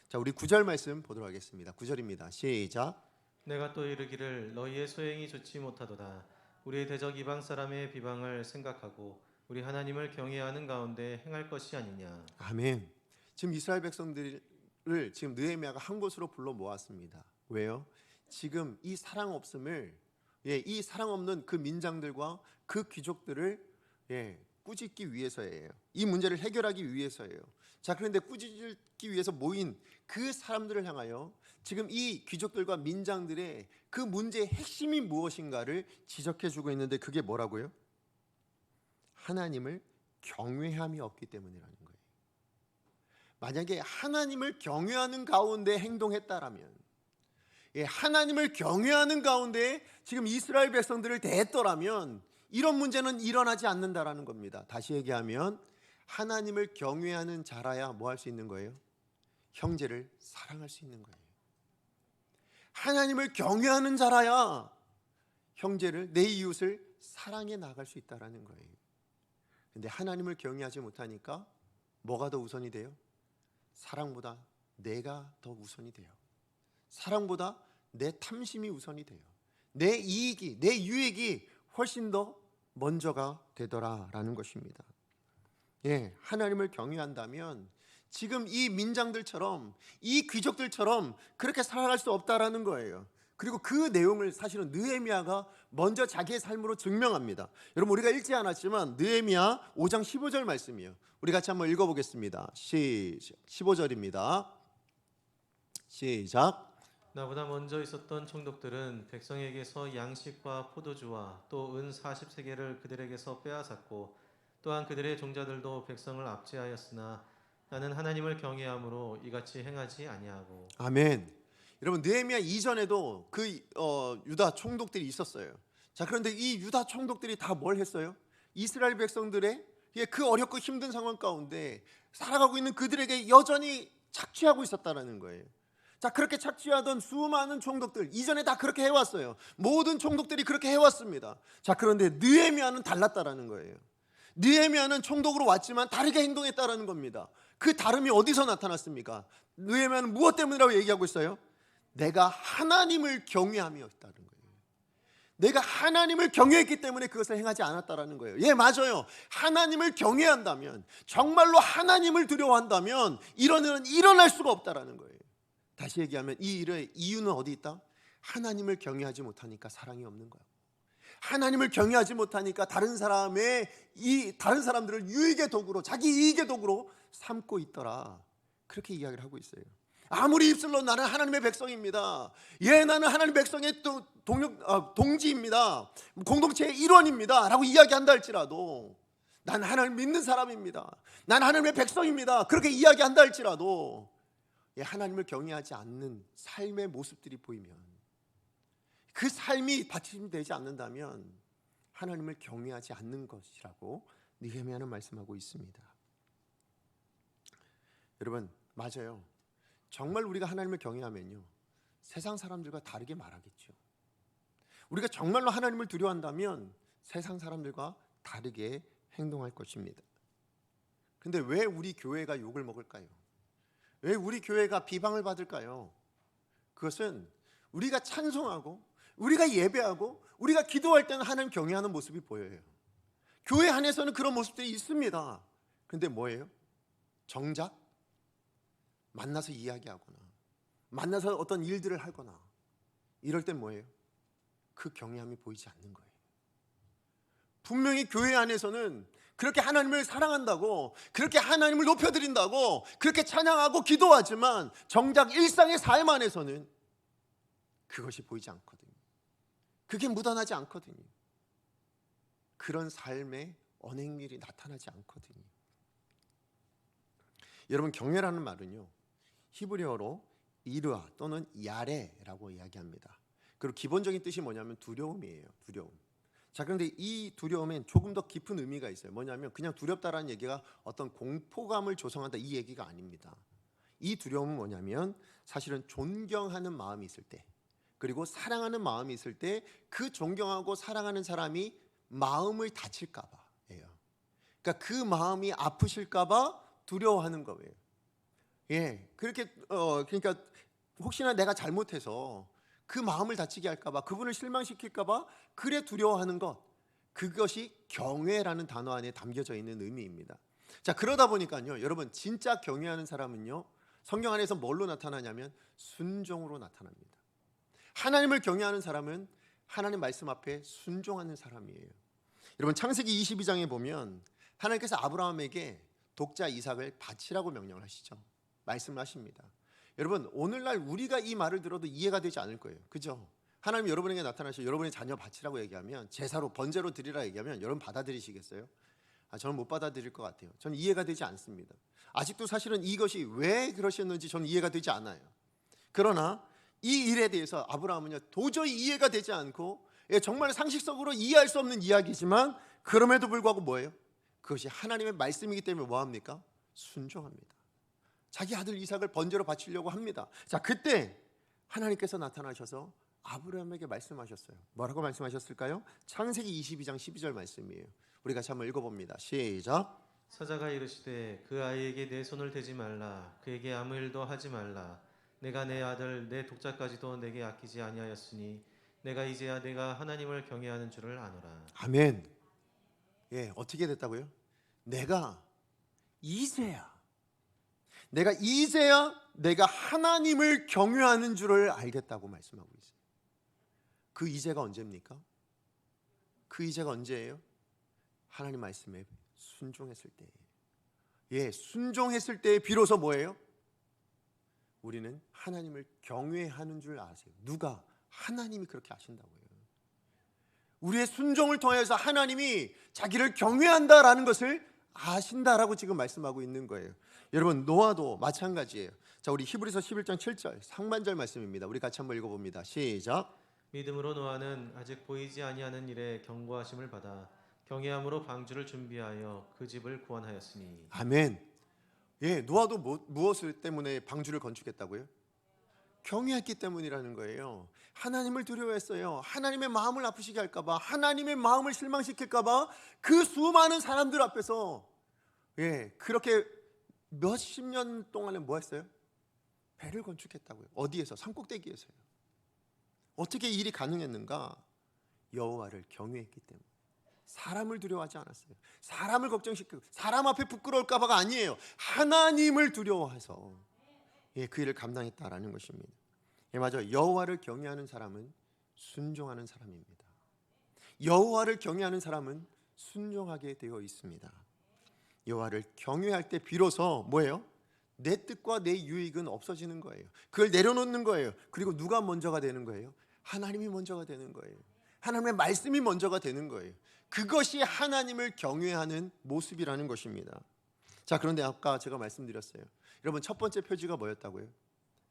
자, 우리 9절 말씀 보도록 하겠습니다. 9절입니다. 시작. 내가 또 이르기를 너희의 소행이 좋지 못하도다. 우리의 대적 이방 사람의 비방을 생각하고 우리 하나님을 경외하는 가운데 행할 것이 아니냐. 아멘. 지금 이스라엘 백성들을 지금 느헤미야가 한 곳으로 불러 모았습니다. 왜요? 지금 이 사랑 없음을, 이 사랑 없는 그 민장들과 그 귀족들을 꾸짖기 위해서예요. 이 문제를 해결하기 위해서예요. 자, 그런데 꾸짖기 위해서 모인 그 사람들을 향하여 지금 이 귀족들과 민장들의 그 문제의 핵심이 무엇인가를 지적해주고 있는데 그게 뭐라고요? 하나님을 경외함이 없기 때문이라는 거예요. 만약에 하나님을 경외하는 가운데 행동했다라면, 하나님을 경외하는 가운데 지금 이스라엘 백성들을 대했더라면 이런 문제는 일어나지 않는다라는 겁니다. 다시 얘기하면 하나님을 경외하는 자라야 뭐 할 수 있는 거예요? 형제를 사랑할 수 있는 거예요. 하나님을 경외하는 자라야 형제를, 내 이웃을 사랑해 나갈 수 있다라는 거예요. 근데 하나님을 경외하지 못하니까 뭐가 더 우선이 돼요? 사랑보다 내가 더 우선이 돼요. 사랑보다 내 탐심이 우선이 돼요. 내 이익이, 내 유익이 훨씬 더 먼저가 되더라라는 것입니다. 하나님을 경외한다면 지금 이 민장들처럼, 이 귀족들처럼 그렇게 살아갈 수 없다라는 거예요. 그리고 그 내용을 사실은 느헤미야가 먼저 자기의 삶으로 증명합니다. 여러분, 우리가 읽지 않았지만 느헤미야 5장 15절 말씀이에요. 우리 같이 한번 읽어보겠습니다. 15절입니다. 시작. 나보다 먼저 있었던 총독들은 백성에게서 양식과 포도주와 또 은 40세겔을 그들에게서 빼앗았고 또한 그들의 종자들도 백성을 압제하였으나 나는 하나님을 경외함으로 이같이 행하지 아니하고. 아멘. 여러분 느헤미야 이전에도 그 유다 총독들이 있었어요. 자, 그런데 이 유다 총독들이 다 뭘 했어요? 이스라엘 백성들의 그 어렵고 힘든 상황 가운데 살아가고 있는 그들에게 여전히 착취하고 있었다라는 거예요. 자, 그렇게 착취하던 수많은 총독들 이전에 다 그렇게 해왔어요. 모든 총독들이 그렇게 해왔습니다. 자, 그런데 느헤미야는 달랐다라는 거예요. 느헤미야는 총독으로 왔지만 다르게 행동했다라는 겁니다. 그 다름이 어디서 나타났습니까? 느헤미야는 무엇 때문이라고 얘기하고 있어요? 내가 하나님을 경외함이었다는 거예요. 내가 하나님을 경외했기 때문에 그것을 행하지 않았다라는 거예요. 예, 맞아요. 하나님을 경외한다면, 정말로 하나님을 두려워한다면 이런 일은 일어날 수가 없다라는 거예요. 다시 얘기하면 이 일의 이유는 어디 있다? 하나님을 경외하지 못하니까 사랑이 없는 거야. 하나님을 경외하지 못하니까 다른 사람들을 유익의 도구로, 자기 이익의 도구로 삼고 있더라. 그렇게 이야기를 하고 있어요. 아무리 입술로 나는 하나님의 백성입니다, 예, 나는 하나님의 백성의 동지입니다, 공동체의 일원입니다 라고 이야기한다 할지라도, 난 하나님을 믿는 사람입니다, 난 하나님의 백성입니다, 그렇게 이야기한다 할지라도 하나님을 경외하지 않는 삶의 모습들이 보이면, 그 삶이 받침되지 않는다면 하나님을 경외하지 않는 것이라고 느헤미야는 말씀하고 있습니다. 여러분, 맞아요. 정말 우리가 하나님을 경외하면요, 세상 사람들과 다르게 말하겠죠. 우리가 정말로 하나님을 두려워한다면 세상 사람들과 다르게 행동할 것입니다. 그런데 왜 우리 교회가 욕을 먹을까요? 왜 우리 교회가 비방을 받을까요? 그것은 우리가 찬송하고 우리가 예배하고 우리가 기도할 때는 하나님 경외하는 모습이 보여요. 교회 안에서는 그런 모습들이 있습니다. 그런데 뭐예요? 정작 만나서 이야기하거나 만나서 어떤 일들을 하거나 이럴 땐 뭐예요? 그 경외함이 보이지 않는 거예요. 분명히 교회 안에서는 그렇게 하나님을 사랑한다고, 그렇게 하나님을 높여드린다고, 그렇게 찬양하고 기도하지만 정작 일상의 삶 안에서는 그것이 보이지 않거든요. 그게 묻어나지 않거든요. 그런 삶의 언행밀이 나타나지 않거든요. 여러분, 경외라는 말은요, 히브리어로 이르아 또는 야레라고 이야기합니다. 그리고 기본적인 뜻이 뭐냐면 두려움이에요. 두려움. 자, 그런데 이 두려움엔 조금 더 깊은 의미가 있어요. 뭐냐면 그냥 두렵다라는 얘기가 어떤 공포감을 조성한다, 이 얘기가 아닙니다. 이 두려움은 뭐냐면 사실은 존경하는 마음이 있을 때, 그리고 사랑하는 마음이 있을 때 그 존경하고 사랑하는 사람이 마음을 다칠까 봐예요. 그러니까 그 마음이 아프실까 봐 두려워하는 거예요. 예, 그렇게 그러니까 혹시나 내가 잘못해서 그 마음을 다치게 할까 봐, 그분을 실망시킬까 봐 그래 두려워하는 것, 그것이 경외라는 단어 안에 담겨져 있는 의미입니다. 자, 그러다 보니까요, 여러분, 진짜 경외하는 사람은요, 성경 안에서 뭘로 나타나냐면 순종으로 나타납니다. 하나님을 경외하는 사람은 하나님 말씀 앞에 순종하는 사람이에요. 여러분, 창세기 22장에 보면 하나님께서 아브라함에게 독자 이삭을 바치라고 명령을 하시죠. 말씀을 하십니다. 여러분, 오늘날 우리가 이 말을 들어도 이해가 되지 않을 거예요. 그죠? 하나님 여러분에게 나타나셔 여러분의 자녀 바치라고 얘기하면, 제사로 번제로 드리라 얘기하면 여러분 받아들이시겠어요? 저는 못 받아들일 것 같아요. 저는 이해가 되지 않습니다. 아직도 사실은 이것이 왜 그러셨는지 저는 이해가 되지 않아요. 그러나 이 일에 대해서 아브라함은요, 도저히 이해가 되지 않고, 정말 상식적으로 이해할 수 없는 이야기지만 그럼에도 불구하고 뭐예요? 그것이 하나님의 말씀이기 때문에 뭐합니까? 순종합니다. 자기 아들 이삭을 번제로 바치려고 합니다. 자, 그때 하나님께서 나타나셔서 아브라함에게 말씀하셨어요. 뭐라고 말씀하셨을까요? 창세기 22장 12절 말씀이에요. 우리 같이 한번 읽어봅니다. 시작. 사자가 이르시되 그 아이에게 내 손을 대지 말라, 그에게 아무 일도 하지 말라. 내가 내 아들 내 독자까지도 내게 아끼지 아니하였으니 내가 이제야 내가 하나님을 경외하는 줄을 아노라. 아멘. 예, 어떻게 됐다고요? 내가 이제야 내가 하나님을 경외하는 줄을 알겠다고 말씀하고 있어요. 그 이제가 언제입니까? 그 이제가 언제예요? 하나님 말씀에 순종했을 때예요. 예, 순종했을 때 비로소 뭐예요? 우리는 하나님을 경외하는 줄 아세요. 누가? 하나님이 그렇게 하신다고요. 우리의 순종을 통해서 하나님이 자기를 경외한다라는 것을 아신다라고 지금 말씀하고 있는 거예요. 여러분, 노아도 마찬가지예요. 자, 우리 히브리서 11장 7절 상반절 말씀입니다. 우리 같이 한번 읽어봅니다. 시작. 믿음으로 노아는 아직 보이지 아니하는 일에 경고하심을 받아 경외함으로 방주를 준비하여 그 집을 구원하였으니. 아멘. 예, 노아도 무엇을 때문에 방주를 건축했다고요? 경외했기 때문이라는 거예요. 하나님을 두려워했어요. 하나님의 마음을 아프시게 할까봐, 하나님의 마음을 실망시킬까봐 그 수많은 사람들 앞에서 그렇게 몇십 년 동안에 뭐 했어요? 배를 건축했다고요. 어디에서? 산꼭대기에서요. 어떻게 이 일이 가능했는가? 여호와를 경외했기 때문에. 사람을 두려워하지 않았어요. 사람을 걱정시키고 사람 앞에 부끄러울까봐가 아니에요. 하나님을 두려워해서 그 일을 감당했다라는 것입니다. 맞아요. 여호와를 경외하는 사람은 순종하는 사람입니다. 여호와를 경외하는 사람은 순종하게 되어 있습니다. 여호와를 경외할 때 비로소 뭐예요? 내 뜻과 내 유익은 없어지는 거예요. 그걸 내려놓는 거예요. 그리고 누가 먼저가 되는 거예요? 하나님이 먼저가 되는 거예요. 하나님의 말씀이 먼저가 되는 거예요. 그것이 하나님을 경외하는 모습이라는 것입니다. 자, 그런데 아까 제가 말씀드렸어요. 여러분, 첫 번째 표지가 뭐였다고요?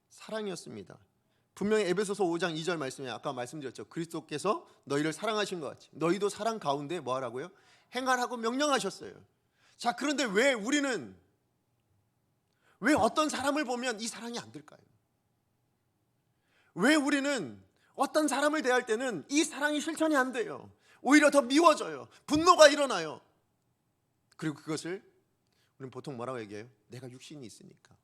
사랑이었습니다. 분명히 에베소서 5장 2절 말씀에 아까 말씀드렸죠. 그리스도께서 너희를 사랑하신 것 같이 너희도 사랑 가운데 뭐 하라고요? 행하라고 명령하셨어요. 자, 그런데 왜 우리는 왜 어떤 사람을 보면 이 사랑이 안 될까요? 왜 우리는 어떤 사람을 대할 때는 이 사랑이 실천이 안 돼요? 오히려 더 미워져요. 분노가 일어나요. 그리고 그것을 우리는 보통 뭐라고 얘기해요? 내가 육신이 있으니까,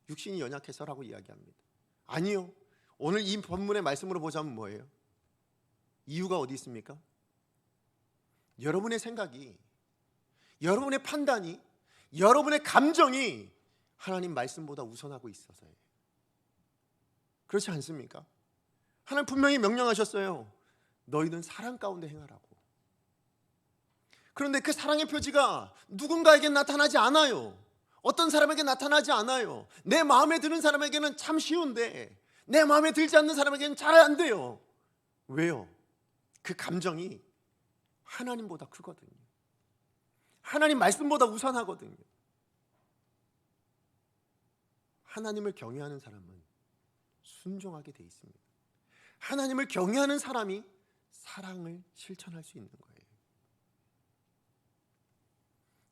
육신이 연약해서라고 이야기합니다. 아니요. 오늘 이 본문의 말씀으로 보자면 뭐예요? 이유가 어디 있습니까? 여러분의 생각이, 여러분의 판단이, 여러분의 감정이 하나님 말씀보다 우선하고 있어서예요. 그렇지 않습니까? 하나님 분명히 명령하셨어요. 너희는 사랑 가운데 행하라고. 그런데 그 사랑의 표지가 누군가에게 나타나지 않아요. 어떤 사람에게 나타나지 않아요. 내 마음에 드는 사람에게는 참 쉬운데 내 마음에 들지 않는 사람에게는 잘 안 돼요. 왜요? 그 감정이 하나님보다 크거든요. 하나님 말씀보다 우선하거든요. 하나님을 경외하는 사람은 순종하게 돼 있습니다. 하나님을 경외하는 사람이 사랑을 실천할 수 있는 거예요.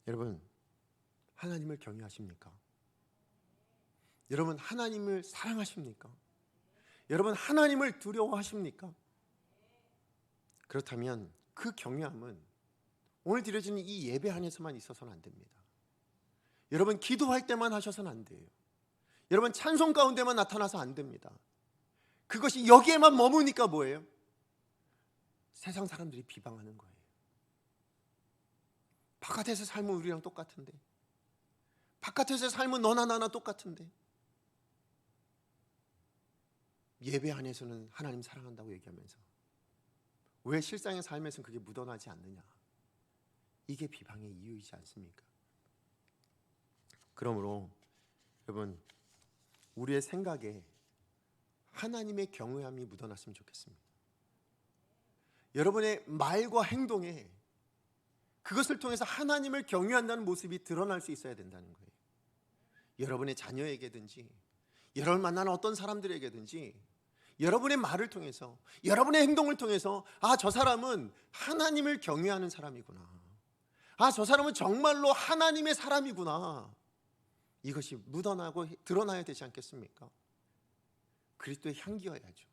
여러분, 하나님을 경외하십니까? 여러분, 하나님을 사랑하십니까? 여러분, 하나님을 두려워하십니까? 그렇다면 그 경외함은 오늘 드려지는 이 예배 안에서만 있어서는 안 됩니다. 여러분, 기도할 때만 하셔서는 안 돼요. 여러분, 찬송 가운데만 나타나서 안 됩니다. 그것이 여기에만 머무니까 뭐예요? 세상 사람들이 비방하는 거예요. 바깥에서 삶은 우리랑 똑같은데, 바깥에서 삶은 너나 나나 똑같은데, 예배 안에서는 하나님 사랑한다고 얘기하면서 왜 실상의 삶에서는 그게 묻어나지 않느냐? 이게 비방의 이유이지 않습니까? 그러므로 여러분, 우리의 생각에 하나님의 경외함이 묻어났으면 좋겠습니다. 여러분의 말과 행동에 그것을 통해서 하나님을 경외한다는 모습이 드러날 수 있어야 된다는 거예요. 여러분의 자녀에게든지 여러분 만나는 어떤 사람들에게든지 여러분의 말을 통해서, 여러분의 행동을 통해서 저 사람은 하나님을 경외하는 사람이구나, 저 사람은 정말로 하나님의 사람이구나, 이것이 묻어나고 드러나야 되지 않겠습니까? 그리스도의 향기여야죠.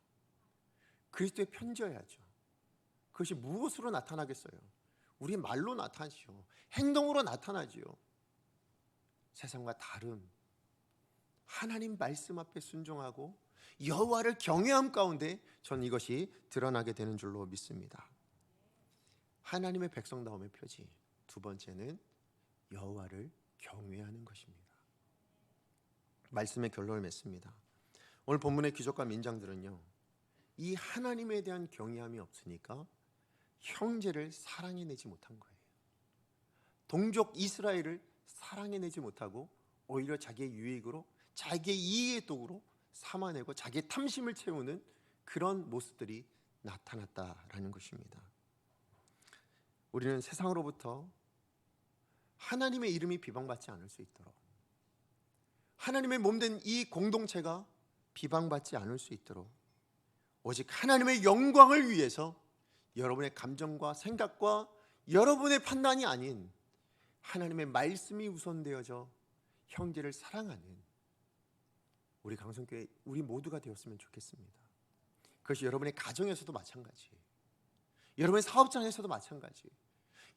그리스도의 편지여야죠. 그것이 무엇으로 나타나겠어요? 우리 말로 나타나죠. 행동으로 나타나지요. 세상과 다름, 하나님 말씀 앞에 순종하고 여호와를 경외함 가운데 전 이것이 드러나게 되는 줄로 믿습니다. 하나님의 백성다움의 표지, 두 번째는 여호와를 경외하는 것입니다. 말씀의 결론을 맺습니다. 오늘 본문의 귀족과 민장들은요, 이 하나님에 대한 경외함이 없으니까 형제를 사랑해내지 못한 거예요. 동족 이스라엘을 사랑해내지 못하고 오히려 자기의 유익으로, 자기의 이익의 도구로 삼아내고 자기의 탐심을 채우는 그런 모습들이 나타났다라는 것입니다. 우리는 세상으로부터 하나님의 이름이 비방받지 않을 수 있도록, 하나님의 몸된 이 공동체가 비방받지 않을 수 있도록 오직 하나님의 영광을 위해서 여러분의 감정과 생각과 여러분의 판단이 아닌 하나님의 말씀이 우선되어져 형제를 사랑하는 우리 강성교회 우리 모두가 되었으면 좋겠습니다. 그것이 여러분의 가정에서도 마찬가지, 여러분의 사업장에서도 마찬가지,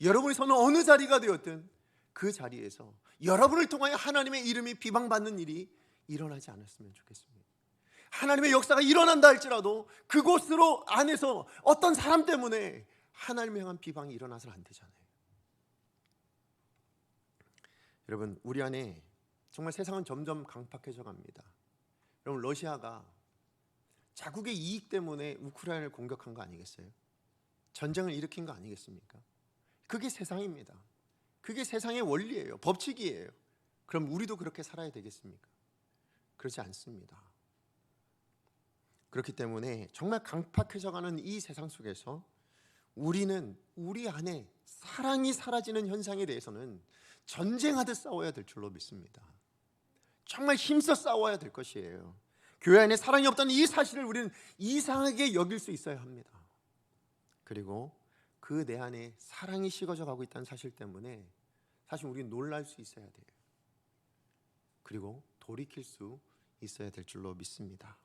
여러분이 서는 어느 자리가 되었든 그 자리에서 여러분을 통하여 하나님의 이름이 비방받는 일이 일어나지 않았으면 좋겠습니다. 하나님의 역사가 일어난다 할지라도 그곳으로 안에서 어떤 사람 때문에 하나님을 향한 비방이 일어나서는 안 되잖아요. 여러분, 우리 안에 정말 세상은 점점 강팍해져 갑니다. 여러분, 러시아가 자국의 이익 때문에 우크라이나를 공격한 거 아니겠어요? 전쟁을 일으킨 거 아니겠습니까? 그게 세상입니다. 그게 세상의 원리예요. 법칙이에요. 그럼 우리도 그렇게 살아야 되겠습니까? 그렇지 않습니다. 그렇기 때문에 정말 강팍해져가는 이 세상 속에서 우리는 우리 안에 사랑이 사라지는 현상에 대해서는 전쟁하듯 싸워야 될 줄로 믿습니다. 정말 힘써 싸워야 될 것이에요. 교회 안에 사랑이 없다는 이 사실을 우리는 이상하게 여길 수 있어야 합니다. 그리고 그 내 안에 사랑이 식어져 가고 있다는 사실 때문에 사실 우리는 놀랄 수 있어야 돼요. 그리고 돌이킬 수 있어야 될 줄로 믿습니다.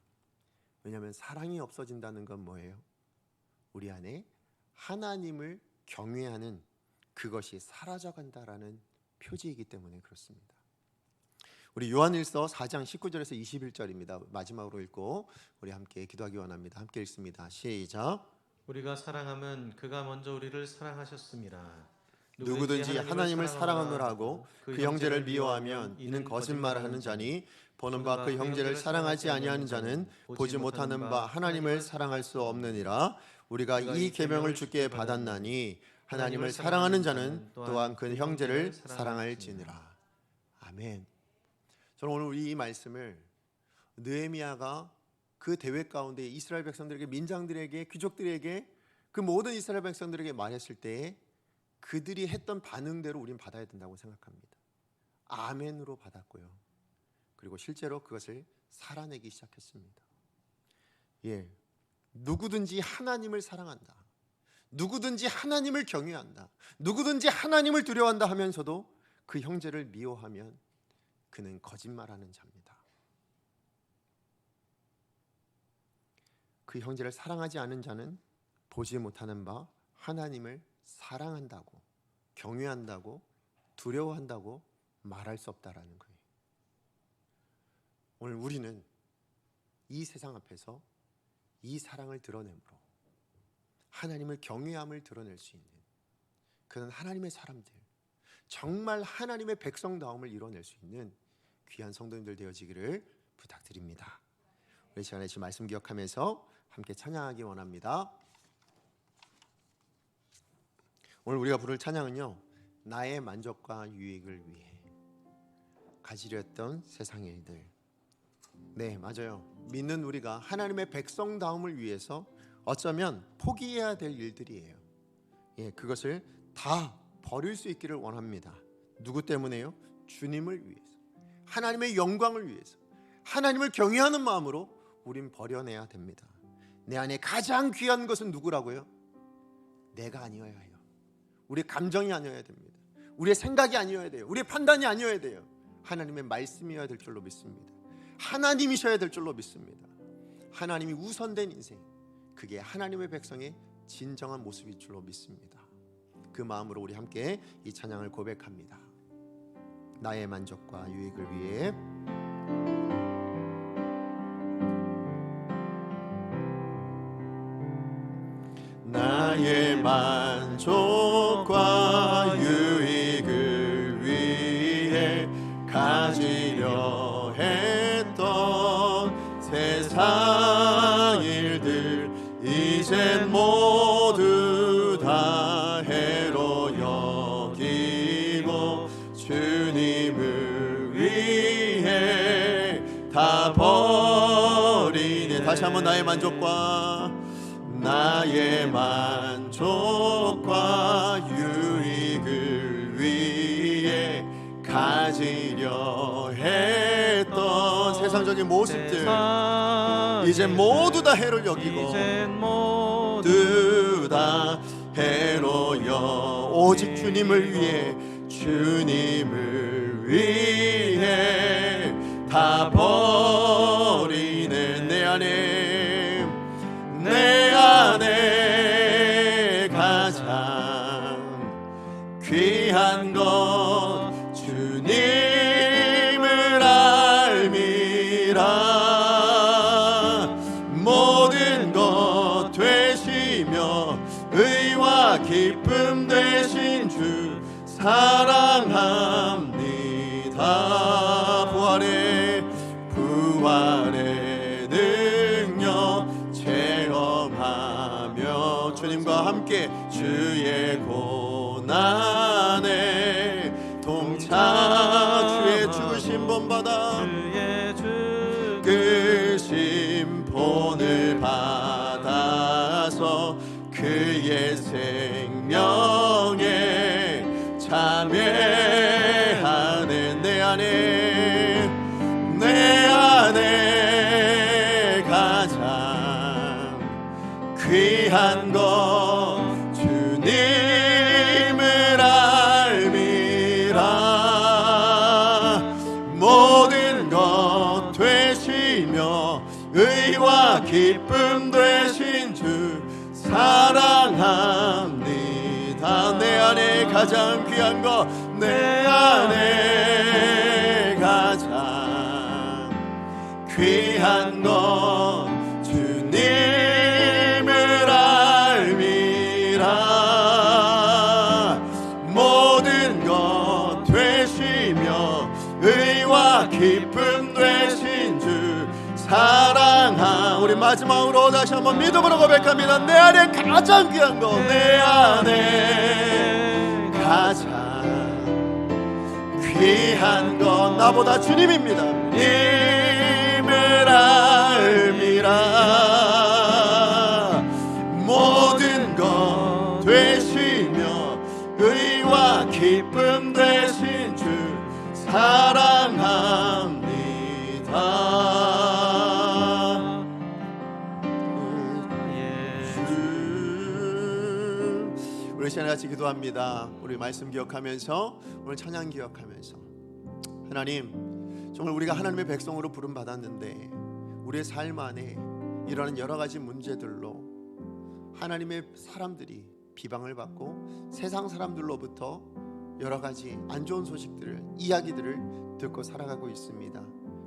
왜냐하면 사랑이 없어진다는 건 뭐예요? 우리 안에 하나님을 경외하는 그것이 사라져간다라는 표지이기 때문에 그렇습니다. 우리 요한일서 4장 19절에서 21절입니다. 마지막으로 읽고 우리 함께 기도하기 원합니다. 함께 읽습니다. 시작. 우리가 사랑하면 그가 먼저 우리를 사랑하셨습니다. 누구든지 하나님을 사랑하노라 하고 그 형제를 미워하면 이는 거짓말을 하는 자니 보는 바 그 형제를 사랑하지 아니하는 자는 보지 못하는 바 하나님을 사랑할 수 없느니라. 우리가 이 계명을 주께 받았나니 하나님을 사랑하는 자는 또한 그 형제를 사랑할지니라. 아멘. 저는 오늘 이 말씀을 느헤미야가 그 대회 가운데 이스라엘 백성들에게, 민장들에게, 귀족들에게, 그 모든 이스라엘 백성들에게 말했을 때에 그들이 했던 반응대로 우리는 받아야 된다고 생각합니다. 아멘으로 받았고요. 그리고 실제로 그것을 살아내기 시작했습니다. 예, 누구든지 하나님을 사랑한다, 누구든지 하나님을 경외한다, 누구든지 하나님을 두려워한다 하면서도 그 형제를 미워하면 그는 거짓말하는 자입니다. 그 형제를 사랑하지 않은 자는 보지 못하는 바 하나님을 사랑한다고, 경외한다고, 두려워한다고 말할 수 없다라는 거예요. 오늘 우리는 이 세상 앞에서 이 사랑을 드러내므로 하나님을 경외함을 드러낼 수 있는 그런 하나님의 사람들, 정말 하나님의 백성다움을 이뤄낼 수 있는 귀한 성도님들 되어지기를 부탁드립니다. 우리 시간에 지금 말씀 기억하면서 함께 찬양하기 원합니다. 오늘 우리가 부를 찬양은요, 나의 만족과 유익을 위해 가지려 했던 세상의 일들. 네, 맞아요. 믿는 우리가 하나님의 백성다움을 위해서 어쩌면 포기해야 될 일들이에요. 예, 그것을 다 버릴 수 있기를 원합니다. 누구 때문에요? 주님을 위해서, 하나님의 영광을 위해서, 하나님을 경외하는 마음으로 우린 버려내야 됩니다. 내 안에 가장 귀한 것은 누구라고요? 내가 아니어야 해요. 우리의 감정이 아니어야 됩니다. 우리의 생각이 아니어야 돼요. 우리의 판단이 아니어야 돼요. 하나님의 말씀이어야 될 줄로 믿습니다. 하나님이셔야 될 줄로 믿습니다. 하나님이 우선된 인생, 그게 하나님의 백성의 진정한 모습일 줄로 믿습니다. 그 마음으로 우리 함께 이 찬양을 고백합니다. 나의 만족과 유익을 위해. 나의 만족과 유익을 위해 가지려 했던 세상 일들 이제 모두 다 해로 여기고 주님을 위해 다 버리네. 다시 한번 나의 만족과 만족과 유익을 위해 가지려 했던 세상적인 모습들 세상의 이제 모두 다 해를 여기고 이젠 모두 모두 다 해로 여 오직 주님을 위해 주님을 위해 다 버리는 내 안에 가장 귀한 것 주님을 알미라. 모든 것 되시며 의와 기쁨 되신 주 사랑합니다. 부활의 능력 체험하며 주님과 함께 주의 고난에 동차 주의 죽으심 본받아 주의 그 심본을 받아서 그의 생명에 참여하는 내 안에 가장 귀한 것 주님을 알미라. 모든 것 되시며 의와 기쁨 되신 주 사랑합니다. 내 안에 가장 귀한 것 내 안에 가장 귀한 것 주님을 알미라. 모든 것 되시며 의와 기쁨 되신 주 우리 마지막으로 다시 한번 믿음으로 고백합니다. 내 안에 가장 귀한 것 내 안에 가장 귀한 것 나보다 주님입니다. 주님을 알미라. 모든 것 되시며 의와 기쁨 되신 주 사랑합니다. 우리 시간에 같이 기도합니다. 우리 말씀 기억하면서 오늘 찬양 기억하면서 하나님, 정말 우리가 하나님의 백성으로 부름 받았는데 우리의 삶 안에 일어나는 여러 가지 문제들로 하나님의 사람들이 비방을 받고 세상 사람들로부터 여러 가지 안 좋은 소식들을 이야기들을 듣고 살아가고 있습니다.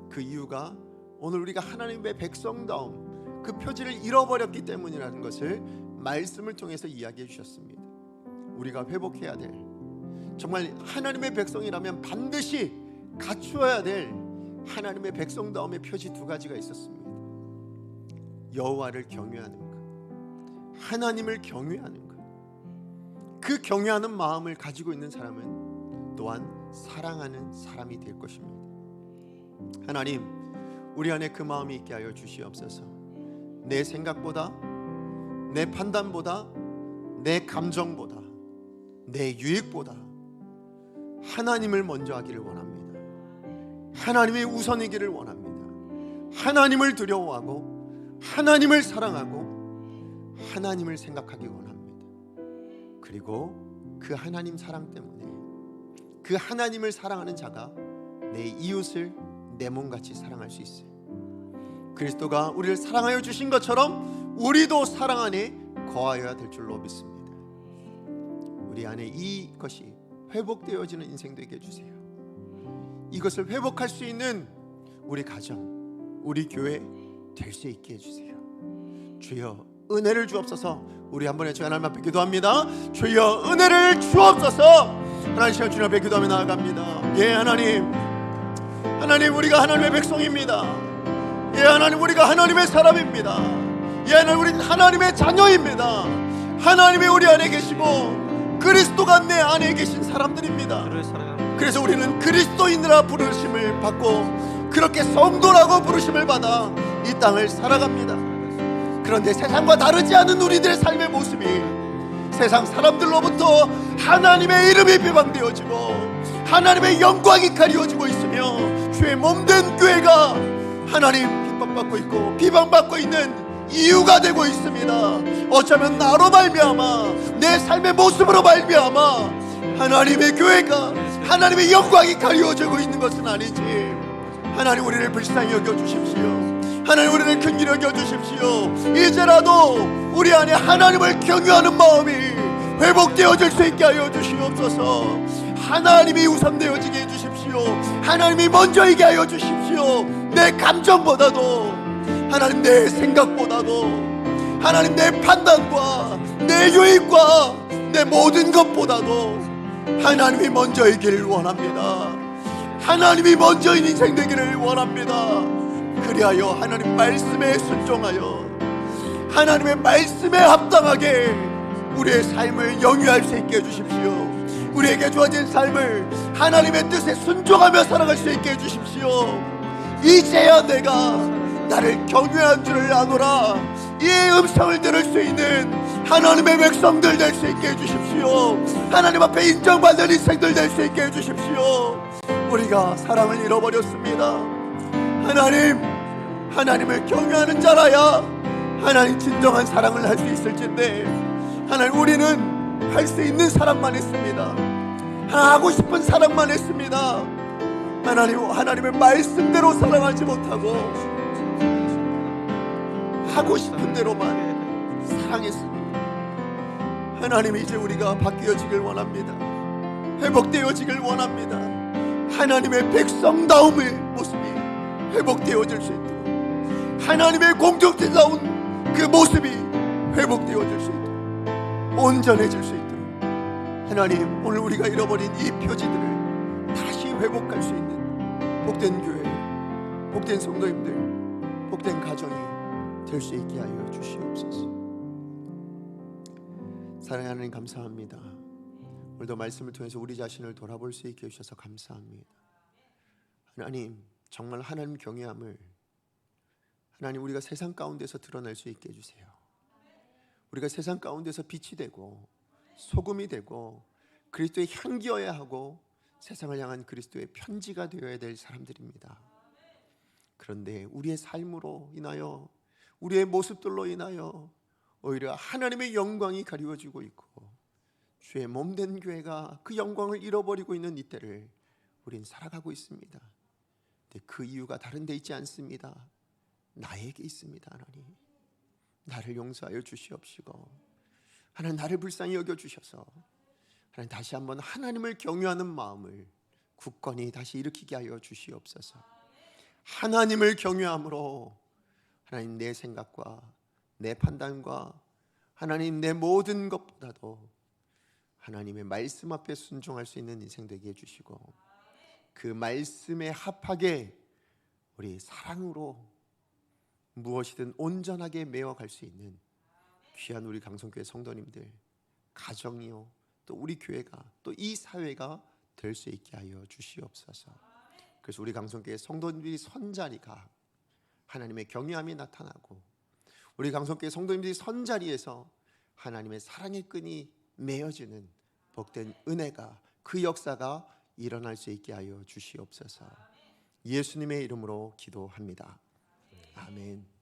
그 이유가 오늘 우리가 하나님의 백성다움 그 표지를 잃어버렸기 때문이라는 것을 말씀을 통해서 이야기해 주셨습니다. 우리가 회복해야 될, 정말 하나님의 백성이라면 반드시 갖추어야 될 하나님의 백성다움의 표지 두 가지가 있었습니다. 여호와를 경외하는 것, 하나님을 경외하는 것. 그 경외하는 마음을 가지고 있는 사람은 또한 사랑하는 사람이 될 것입니다. 하나님, 우리 안에 그 마음이 있게 하여 주시옵소서. 내 생각보다, 내 판단보다, 내 감정보다, 내 유익보다 하나님을 먼저 하기를 원합니다. 하나님이 우선이기를 원합니다. 하나님을 두려워하고 하나님을 사랑하고 하나님을 생각하기 원합니다. 그리고 그 하나님 사랑 때문에 그 하나님을 사랑하는 자가 내 이웃을 내 몸같이 사랑할 수 있어요. 그리스도가 우리를 사랑하여 주신 것처럼 우리도 사랑 안에 거하여야 될 줄로 믿습니다. 우리 안에 이것이 회복되어지는 인생 되게 해주세요. 이것을 회복할 수 있는 우리 가정, 우리 교회 될 수 있게 해주세요. 주여 은혜를 주옵소서. 우리 한번 해주여 하나님 앞에 기도합니다. 주여 은혜를 주옵소서. 하나님 시간 주님 앞에 기도하며 나아갑니다. 예 하나님, 하나님 우리가 하나님의 백성입니다. 예 하나님 우리가 하나님의 사람입니다. 예 하나님 우리는 하나님의 자녀입니다. 하나님이 우리 안에 계시고 그리스도가 내 안에 계신 사람들입니다. 그래서 우리는 그리스도인이라 부르심을 받고 그렇게 성도라고 부르심을 받아 이 땅을 살아갑니다. 그런데 세상과 다르지 않은 우리들의 삶의 모습이 세상 사람들로부터 하나님의 이름이 비방되어지고 하나님의 영광이 가리워지고 있으며 주의 몸된 교회가 하나님 핍박받고 있고 비방받고 있는 이유가 되고 있습니다. 어쩌면 나로 말미암아 내 삶의 모습으로 말미암아 하나님의 교회가 하나님의 영광이 가리워지고 있는 것은 아니지. 하나님 우리를 불쌍히 여겨주십시오. 하나님 우리를 긍휼히 여겨주십시오. 이제라도 우리 안에 하나님을 경유하는 마음이 회복되어질 수 있게 하여 주시옵소서. 하나님이 우선되어지게 해주십시오. 하나님이 먼저이게 하여 주십시오. 내 감정보다도 하나님 내 생각보다도 하나님 내 판단과 내 유익과 내 모든 것보다도 하나님이 먼저이길 원합니다. 하나님이 먼저인 인생 되기를 원합니다. 그리하여 하나님 말씀에 순종하여 하나님의 말씀에 합당하게 우리의 삶을 영위할 수 있게 해주십시오. 우리에게 주어진 삶을 하나님의 뜻에 순종하며 살아갈 수 있게 해주십시오. 이제야 내가 나를 경외한 줄을 아노라. 이 음성을 들을 수 있는 하나님의 백성들 될 수 있게 해주십시오. 하나님 앞에 인정받는 인생들 될 수 있게 해주십시오. 우리가 사랑을 잃어버렸습니다. 하나님을 경외하는 자라야 하나님 진정한 사랑을 할 수 있을진데 하나님 우리는 할 수 있는 사랑만 했습니다. 하고 싶은 사랑만 했습니다. 하나님의 말씀대로 사랑하지 못하고 하고 싶은 대로만 사랑했습니다. 하나님 이제 우리가 바뀌어지길 원합니다. 회복되어지길 원합니다. 하나님의 백성다움의 모습이 회복되어질 수 있도록 하나님의 공동체다운 그 모습이 회복되어질 수 있도록 온전해질 수 있도록 하나님 오늘 우리가 잃어버린 이 표지들을 다시 회복할 수 있는 복된 교회, 복된 성도님들, 복된 가정이 될 수 있게 하여 주시옵소서. 사랑하는 하나님 감사합니다. 오늘도 말씀을 통해서 우리 자신을 돌아볼 수 있게 해주셔서 감사합니다. 하나님 정말 하나님 경외함을 하나님 우리가 세상 가운데서 드러낼 수 있게 해주세요. 우리가 세상 가운데서 빛이 되고 소금이 되고 그리스도의 향기여야 하고 세상을 향한 그리스도의 편지가 되어야 될 사람들입니다. 그런데 우리의 삶으로 인하여 우리의 모습들로 인하여 오히려 하나님의 영광이 가리워지고 있고 주의 몸된 교회가 그 영광을 잃어버리고 있는 이때를 우린 살아가고 있습니다. 근데 그 이유가 다른 데 있지 않습니다. 나에게 있습니다. 하나님 나를 용서하여 주시옵시고 하나님 나를 불쌍히 여겨주셔서 하나님 다시 한번 하나님을 경유하는 마음을 굳건히 다시 일으키게 하여 주시옵소서. 하나님을 경유함으로 하나님 내 생각과 내 판단과 하나님 내 모든 것보다도 하나님의 말씀 앞에 순종할 수 있는 인생 되게 해주시고 그 말씀에 합하게 우리 사랑으로 무엇이든 온전하게 메워갈 수 있는 귀한 우리 강성교회 성도님들 가정이요 또 우리 교회가 또 이 사회가 될 수 있게 하여 주시옵소서. 그래서 우리 강성교회 성도님들이 선 자리가 하나님의 경외함이 나타나고 우리 강성교회 성도님들이 선 자리에서 하나님의 사랑의 끈이 맺어지는 복된 은혜가 그 역사가 일어날 수 있게 하여 주시옵소서. 예수님의 이름으로 기도합니다. 아멘.